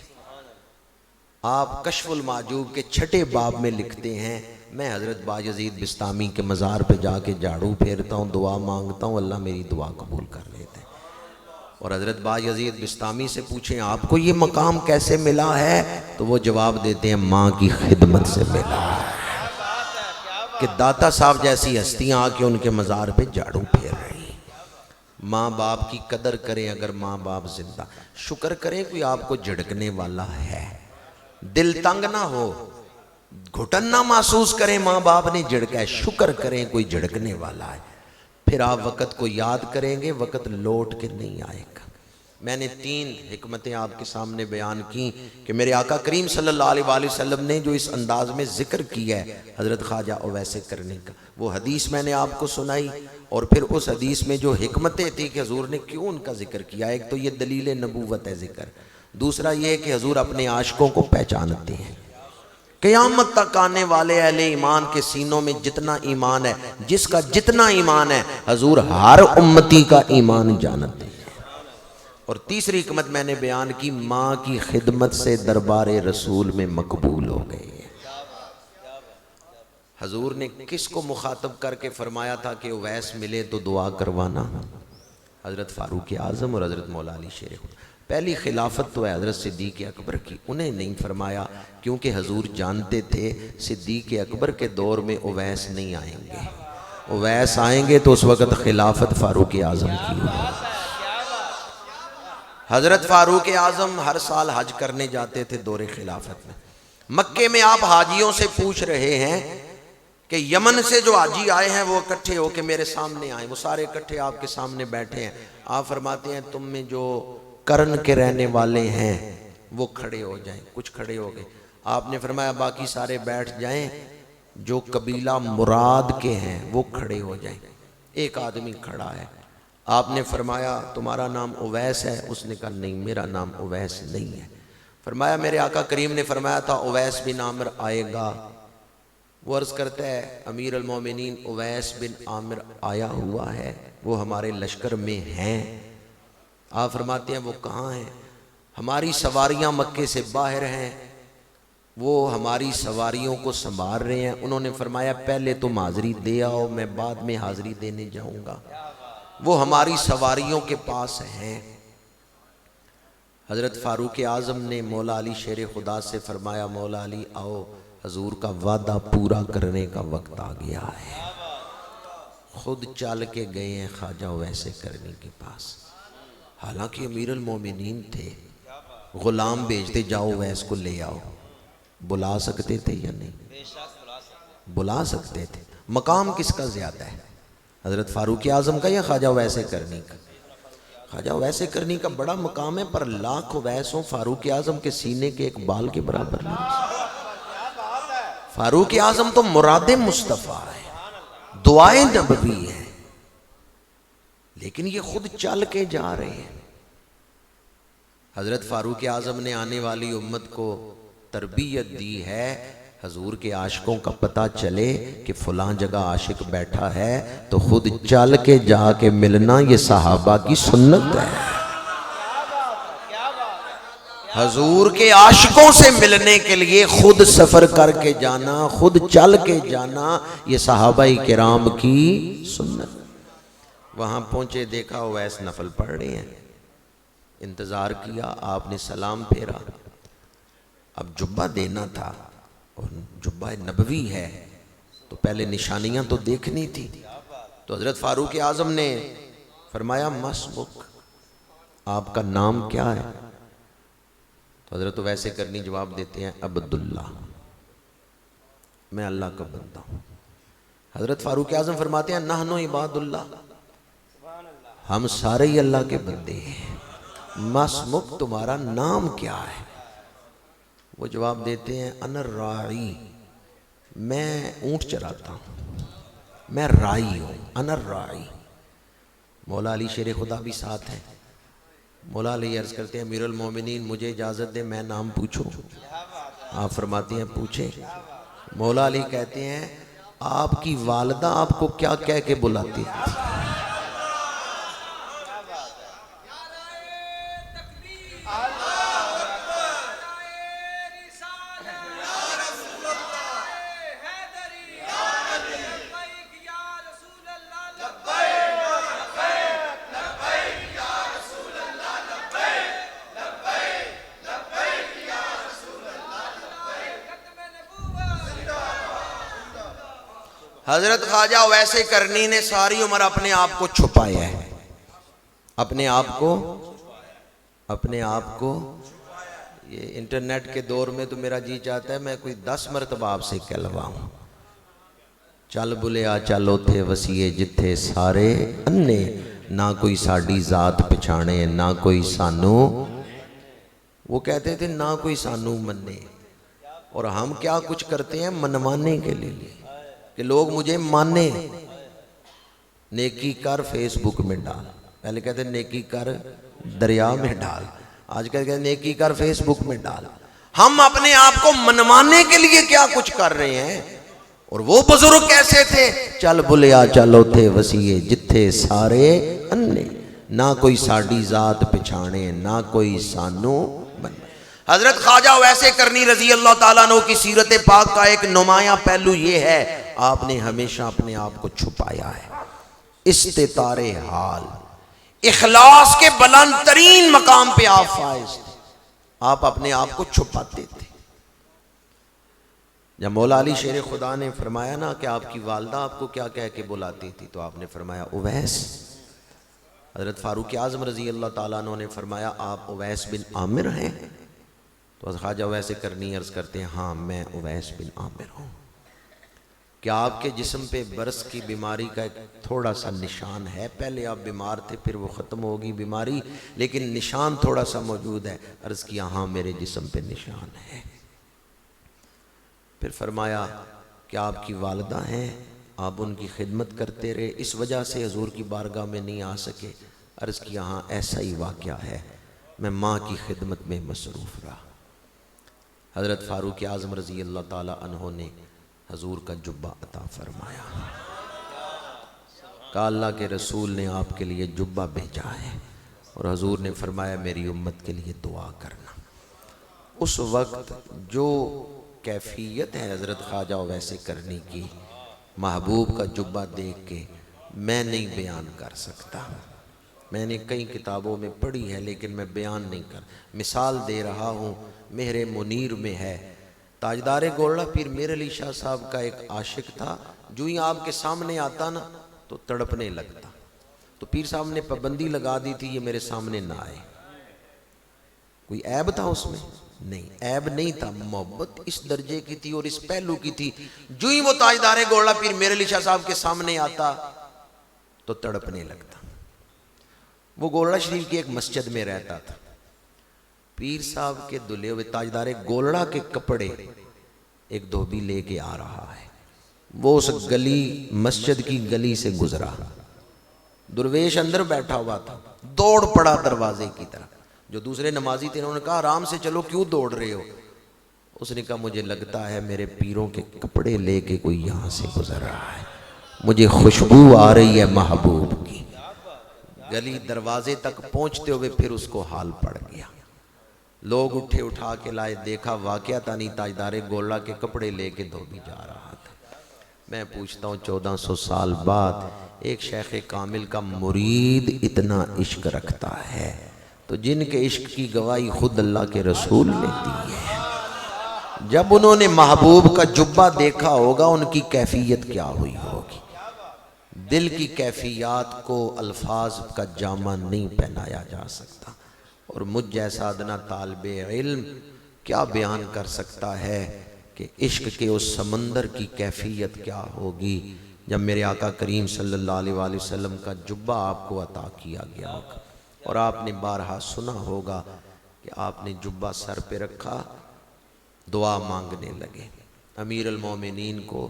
آپ کشف المحجوب کے 6 باب میں لکھتے ہیں میں حضرت باجزید بستامی کے مزار پہ جا کے جھاڑو پھیرتا ہوں، دعا مانگتا ہوں، اللہ میری دعا قبول کر لیتے ہیں۔ اور حضرت باجزید بستامی سے پوچھیں آپ کو یہ مقام کیسے ملا ہے، تو وہ جواب دیتے ہیں ماں کی خدمت سے ملا ہے، کہ داتا صاحب جیسی ہستیاں آ کے ان کے مزار پہ جھاڑو پھیر رہی۔ ماں باپ کی قدر کریں، اگر ماں باپ زندہ، شکر کریں کوئی آپ کو جھڑکنے والا ہے، دل تنگ نہ ہو، گھٹن نہ محسوس کریں ماں باپ نے جھڑکا ہے، شکر کریں کوئی جھڑکنے والا ہے، پھر آپ وقت کو یاد کریں گے، وقت لوٹ کے نہیں آئے گا۔ میں نے 3 حکمتیں آپ کے سامنے بیان کی کہ میرے آقا کریم صلی اللہ علیہ وآلہ وسلم نے جو اس انداز میں ذکر کیا ہے حضرت خواجہ اویس کرنی کا، وہ حدیث میں نے آپ کو سنائی، اور پھر اس حدیث میں جو حکمتیں تھی کہ حضور نے کیوں ان کا ذکر کیا، ایک تو یہ دلیل نبوت ہے ذکر، دوسرا یہ کہ حضور اپنے عاشقوں کو پہچانتے ہیں۔ قیامت تک آنے والے اہل ایمان کے سینوں میں جتنا ایمان ہے، جس کا جتنا ایمان ہے، حضور ہر امتی کا ایمان جانتے ہیں۔ اور تیسری حکمت میں نے بیان کی، ماں کی خدمت سے دربار رسول میں مقبول ہو گئے۔ حضور نے کس کو مخاطب کر کے فرمایا تھا کہ اویس ملے تو دعا کروانا؟ حضرت فاروق اعظم اور حضرت مولا علی شیر خدا۔ پہلی خلافت تو ہے حضرت صدیق اکبر کی، انہیں نہیں فرمایا کیونکہ حضور جانتے تھے صدیق اکبر کے دور میں اویس نہیں آئیں گے، اویس آئیں گے تو اس وقت خلافت فاروق اعظم کی ہوگی۔ حضرت فاروق اعظم ہر سال حج کرنے جاتے تھے دور خلافت میں۔ مکے میں آپ حاجیوں سے پوچھ رہے ہیں کہ یمن سے جو حاجی آئے ہیں وہ اکٹھے ہو کے میرے سامنے آئیں، وہ سارے اکٹھے آپ کے سامنے بیٹھے ہیں۔ آپ فرماتے ہیں تم میں جو کرن کے رہنے والے ہیں وہ کھڑے ہو جائیں، کچھ کھڑے ہو گئے۔ آپ نے فرمایا باقی سارے بیٹھ جائیں، جو قبیلہ مراد کے ہیں وہ کھڑے ہو جائیں۔ ایک آدمی کھڑا ہے، آپ نے فرمایا تمہارا نام اویس ہے؟ اس نے کہا نہیں میرا نام اویس نہیں ہے۔ فرمایا میرے آقا کریم نے فرمایا تھا اویس بن عامر آئے گا۔ وہ عرض کرتا ہے امیر المومنین اویس بن عامر آیا ہوا ہے، وہ ہمارے لشکر میں ہیں۔ آپ فرماتے ہیں وہ کہاں ہیں؟ ہماری سواریاں مکے سے باہر ہیں، وہ ہماری سواریوں کو سنبھال رہے ہیں۔ انہوں نے فرمایا پہلے تم حاضری دے آؤ، میں بعد میں حاضری دینے جاؤں گا۔ وہ ہماری سواریوں کے پاس ہیں۔ حضرت فاروق اعظم نے مولا علی شیر خدا سے فرمایا مولا علی آؤ، حضور کا وعدہ پورا کرنے کا وقت آ گیا ہے۔ خود چل کے گئے ہیں خواجہ اویس کرنی کے پاس، حالانکہ امیر المومنین تھے، غلام بھیجتے جاؤ اویس کو لے آؤ۔ بلا سکتے تھے یا نہیں؟ بلا سکتے تھے۔ مقام کس کا زیادہ ہے، حضرت فاروق اعظم کا یا خواجہ اویس کرنی کا؟ خواجہ اویس کرنی کا بڑا مقام ہے، پر لاکھ اویسوں فاروق اعظم کے سینے کے ایک بال کے برابر نہیں۔ فاروق اعظم تو مراد مصطفیٰ ہے، دعائیں نبوی ہیں، لیکن یہ خود چل کے جا رہے ہیں۔ حضرت فاروق اعظم نے آنے والی امت کو تربیت دی ہے، حضور کے عاشقوں کا پتہ چلے کہ فلاں جگہ عاشق بیٹھا ہے تو خود چل کے جا کے ملنا یہ صحابہ کی سنت ہے۔ حضور کے عاشقوں سے ملنے کے لیے خود سفر کر کے جانا، خود چل کے جانا، یہ صحابہ کرام کی سنت۔ وہاں پہنچے دیکھا اویس نفل پڑھ رہے ہیں، انتظار کیا، آپ نے سلام پھیرا۔ اب جبہ دینا تھا اور جبہ نبوی ہے تو پہلے نشانیاں تو دیکھنی تھی، تو حضرت فاروق اعظم نے فرمایا مسمک، آپ کا نام کیا ہے؟ تو حضرت اویس کرنی جواب دیتے ہیں عبداللہ، میں اللہ کا بندہ ہوں۔ حضرت فاروق اعظم فرماتے ہیں نحن عباد اللہ، ہم سارے ہی اللہ کے بندے ہیں۔ مسمک، تمہارا نام کیا ہے؟ وہ جواب دیتے ہیں انا الراعی، میں اونٹ چراتا ہوں، میں رائی ہوں، انا الراعی۔ مولا علی شیر خدا بھی ساتھ ہے۔ مولا علی عرض کرتے ہیں امیر المومنین مجھے اجازت دے میں نام پوچھوں؟ آپ فرماتے ہیں پوچھیں۔ مولا علی کہتے ہیں آپ کی والدہ آپ کو کیا کہہ کے بلاتی تھی؟ حضرت خواجہ اویس کرنی نے ساری عمر اپنے آپ کو چھپایا ہے، اپنے آپ کو یہ انٹرنیٹ کے دور میں تو میرا جی چاہتا ہے میں کوئی 10 مرتبہ آپ سے کہلواؤں. چل بلیا چلو تھے وسیع جتھے سارے انے، نہ کوئی ساڑی ذات پچھانے نہ کوئی سانو. وہ کہتے تھے نہ کوئی سانو منے، اور ہم کیا کچھ کرتے ہیں منوانے کے لیے کہ لوگ مجھے مانے. نیکی کر فیس بک میں ڈال، پہلے کہتے ہیں نیکی کر دریا میں ڈال، آج کہتے ہیں نیکی کر فیس بک میں ڈال. ہم اپنے آپ کو منوانے کے لیے کیا کچھ کر رہے ہیں. اور وہ بزرگ کیسے تھے؟ چل بلیا چلو تھے وسیع جتھے سارے انے، نہ کوئی ساڑی ذات پچھانے نہ کوئی سانو بن. حضرت خواجہ ویسے کرنی رضی اللہ تعالیٰ عنہ کی سیرت پاک کا ایک نمایاں پہلو یہ ہے، آپ نے ہمیشہ اپنے آپ کو چھپایا ہے. استتار حال، اخلاص کے بلند ترین مقام پہ آپ فائز تھے. آپ اپنے آپ کو چھپاتے تھے. جب مولا علی شیر خدا نے فرمایا نا کہ آپ کی والدہ آپ کو کیا کہہ کے بلاتی تھی، تو آپ نے فرمایا اویس. حضرت فاروق اعظم رضی اللہ تعالیٰ عنہ نے فرمایا آپ اویس بن عامر ہیں؟ تو خواجہ ویسے کرنی عرض کرتے ہیں ہاں میں اویس بن عامر ہوں. کیا آپ کے جسم پہ برس کی بیماری کا ایک تھوڑا سا نشان ہے؟ پہلے آپ بیمار تھے پھر وہ ختم ہوگی بیماری، لیکن نشان تھوڑا سا موجود ہے. عرض کیا ہاں میرے جسم پہ نشان ہے. پھر فرمایا کہ آپ کی والدہ ہیں، آپ ان کی خدمت کرتے رہے، اس وجہ سے حضور کی بارگاہ میں نہیں آ سکے. عرض کیا ہاں ایسا ہی واقعہ ہے، میں ماں کی خدمت میں مصروف رہا. حضرت فاروق اعظم رضی اللہ تعالیٰ عنہ نے حضور کا جبہ عطا فرمایا. کہا اللہ کے رسول نے آپ کے لیے جبہ بھیجا ہے، اور حضور نے فرمایا میری امت کے لیے دعا کرنا. اس وقت جو کیفیت ہے حضرت خواجہ ویسے کرنی کی، محبوب کا جبہ دیکھ کے میں نہیں بیان کر سکتا. میں نے کئی کتابوں میں پڑھی ہے لیکن میں بیان نہیں کر. مثال دے رہا ہوں، مہر منیر میں ہے. تاجدار گولڑا پیر میر علی شاہ صاحب کا ایک عاشق تھا، جو ہی آپ کے سامنے آتا نا تو تڑپنے لگتا. تو پیر صاحب نے پابندی لگا دی تھی یہ میرے سامنے نہ آئے. کوئی عیب تھا اس میں؟ نہیں، عیب نہیں تھا. محبت اس درجے کی تھی اور اس پہلو کی تھی، جو ہی وہ تاجدار گولڑا پیر میر علی شاہ صاحب کے سامنے آتا تو تڑپنے لگتا. وہ گولڑا شریف کی ایک مسجد میں رہتا تھا. پیر صاحب کے دلے ہوئے تاجدار گولڑا کے کپڑے ایک دھوبی لے کے آ رہا ہے. وہ اس گلی، مسجد کی گلی سے گزرا. درویش اندر بیٹھا ہوا تھا، دوڑ پڑا دروازے کی طرف. جو دوسرے نمازی تھے انہوں نے کہا آرام سے چلو کیوں دوڑ رہے ہو؟ اس نے کہا مجھے لگتا ہے میرے پیروں کے کپڑے لے کے کوئی یہاں سے گزر رہا ہے، مجھے خوشبو آ رہی ہے محبوب کی. گلی دروازے تک پہنچتے ہوئے پھر اس کو حال پڑ گیا. لوگ اٹھے اٹھا کے لائے، دیکھا واقعہ تانی تاجدار گولڑا کے کپڑے لے کے دھوبی جا رہا تھا. میں پوچھتا ہوں 1400 سال بعد ایک شیخ کامل کا مرید اتنا عشق رکھتا ہے تو جن کے عشق کی گواہی خود اللہ کے رسول نے دی ہے. جب انہوں نے محبوب کا جبہ دیکھا ہوگا ان کی کیفیت کیا ہوئی ہوگی. دل کی کیفیات کو الفاظ کا جامہ نہیں پہنایا جا سکتا، اور مجھ جیسا ادنا طالب علم کیا بیان کر سکتا ہے کہ عشق کے اس سمندر کی کیفیت کیا ہوگی جب میرے آقا کریم صلی اللہ علیہ وآلہ وسلم کا جبہ آپ کو عطا کیا گیا ہوگا. اور آپ نے بارہا سنا ہوگا کہ آپ نے جبہ سر پہ رکھا، دعا مانگنے لگے. امیر المومنین کو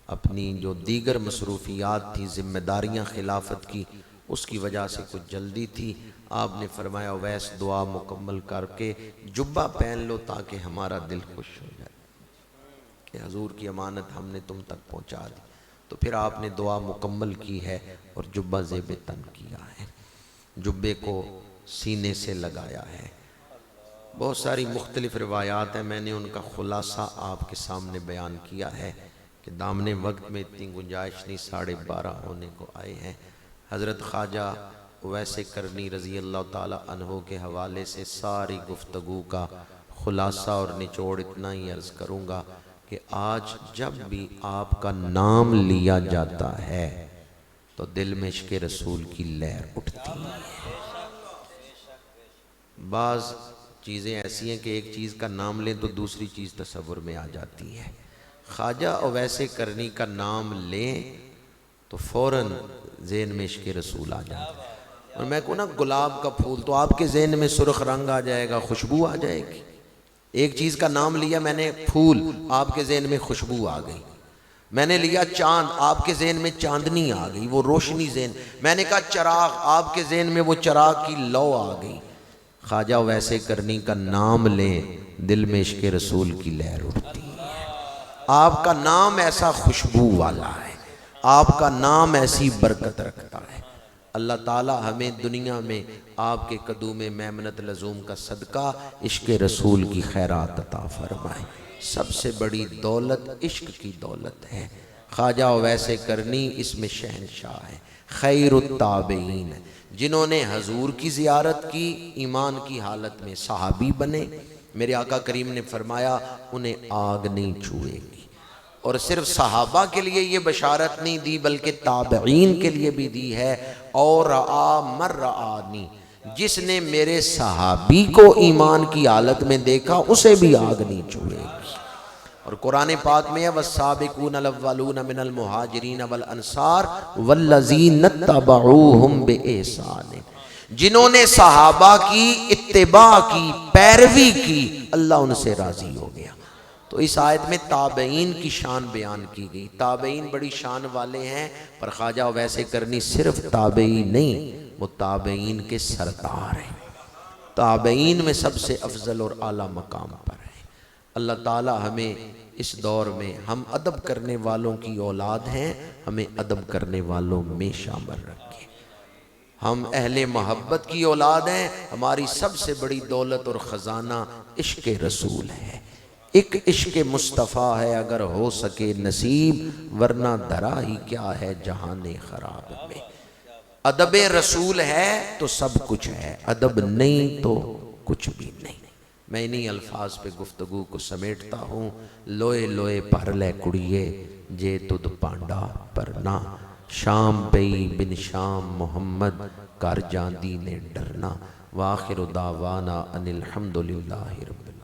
اپنی جو دیگر مصروفیات تھی، ذمہ داریاں خلافت کی، اس کی وجہ سے کچھ جلدی تھی. آپ نے فرمایا ویس دعا مکمل کر کے جبہ پہن لو تاکہ ہمارا دل خوش ہو جائے کہ حضور کی امانت ہم نے تم تک پہنچا دی. تو پھر آپ نے دعا مکمل کی ہے اور جبہ زیب تن کیا ہے، جبے کو سینے سے لگایا ہے. بہت ساری مختلف روایات ہیں، میں نے ان کا خلاصہ آپ کے سامنے بیان کیا ہے کہ دامن وقت میں اتنی گنجائش نہیں، 12:30 ہونے کو آئے ہیں. حضرت خواجہ ویسے کرنی رضی اللہ تعالی عنہ کے حوالے سے ساری گفتگو کا خلاصہ اور نچوڑ اتنا ہی عرض کروں گا کہ آج جب بھی آپ کا نام لیا جاتا ہے تو دل میں عشق رسول کی لہر اٹھتی ہے. بعض چیزیں ایسی ہیں کہ ایک چیز کا نام لیں تو دوسری چیز تصور میں آ جاتی ہے۔ خواجہ اویس کرنی کا نام لیں تو فوراً ذہن میں عشق رسول آ جاتا ہے۔ اور میں کہوں نا گلاب کا پھول تو آپ کے ذہن میں سرخ رنگ آ جائے گا، خوشبو آ جائے گی۔ ایک چیز کا نام لیا میں نے پھول، آپ کے ذہن میں خوشبو آ گئی۔ میں نے لیا چاند، آپ کے ذہن میں چاندنی آ گئی، وہ روشنی ذہن۔ میں نے کہا چراغ، آپ کے ذہن میں وہ چراغ کی لو آ گئی۔ خواجہ ویسے کرنی کا نام لیں، دل میں عشق رسول کی لہر اٹھتی ہے۔ آپ کا نام ایسا خوشبو والا ہے، آپ کا نام ایسی برکت رکھتا ہے۔ اللہ تعالی ہمیں دنیا میں آپ کے قدوم میمنت لزوم کا صدقہ عشق رسول کی خیرات عطا فرمائے۔ سب سے بڑی دولت عشق کی دولت ہے۔ خواجہ اویس کرنی اس میں شہنشاہ ہے، خیر التابعین، جنہوں نے حضور کی زیارت کی، ایمان کی حالت میں صحابی بنے۔ میرے آقا کریم نے فرمایا انہیں آگ نہیں چھوئے گی۔ اور صرف صحابہ کے لیے یہ بشارت نہیں دی بلکہ تابعین کے لیے بھی دی ہے، اور رعا مر رعانی، جس نے میرے صحابی کو ایمان کی حالت میں دیکھا اسے بھی آگ نہیں چھوئے گی۔ اور قرآن پاک میں ہے والسابقون الاولون من المہاجرین والانصار والذین اتبعوہم بإحسان، جنہوں نے صحابہ کی اتباع کی، پیروی کی، اللہ ان سے راضی ہو گیا۔ تو اس آیت میں تابعین کی شان بیان کی گئی۔ تابعین بڑی شان والے ہیں، پر خواجہ اویس کرنی صرف تابعی نہیں، وہ تابعین کے سردار ہیں، تابعین میں سب سے افضل اور اعلیٰ مقام پر ہے۔ اللہ تعالی ہمیں اس دور میں، ہم ادب کرنے والوں کی اولاد ہیں، ہمیں ادب کرنے والوں میں شامل رکھے۔ ہم اہل محبت کی اولاد ہیں، ہماری سب سے بڑی دولت اور خزانہ عشق رسول ہے۔ ایک عشق مصطفیٰ ہے اگر ہو سکے نصیب، ورنہ دھرا ہی کیا ہے جہان خراب میں۔ ادب رسول ہے تو سب کچھ ہے، ادب نہیں تو کچھ بھی نہیں۔ میں انہی الفاظ پہ گفتگو کو سمیٹتا ہوں۔ لوئے لوئے پر لے کڑیے جے تد پانڈا پرنا، شام پئی بن شام محمد کر جاندی نے ڈرنا، وآخر دعوانا ان الحمدللہ رب العالمین۔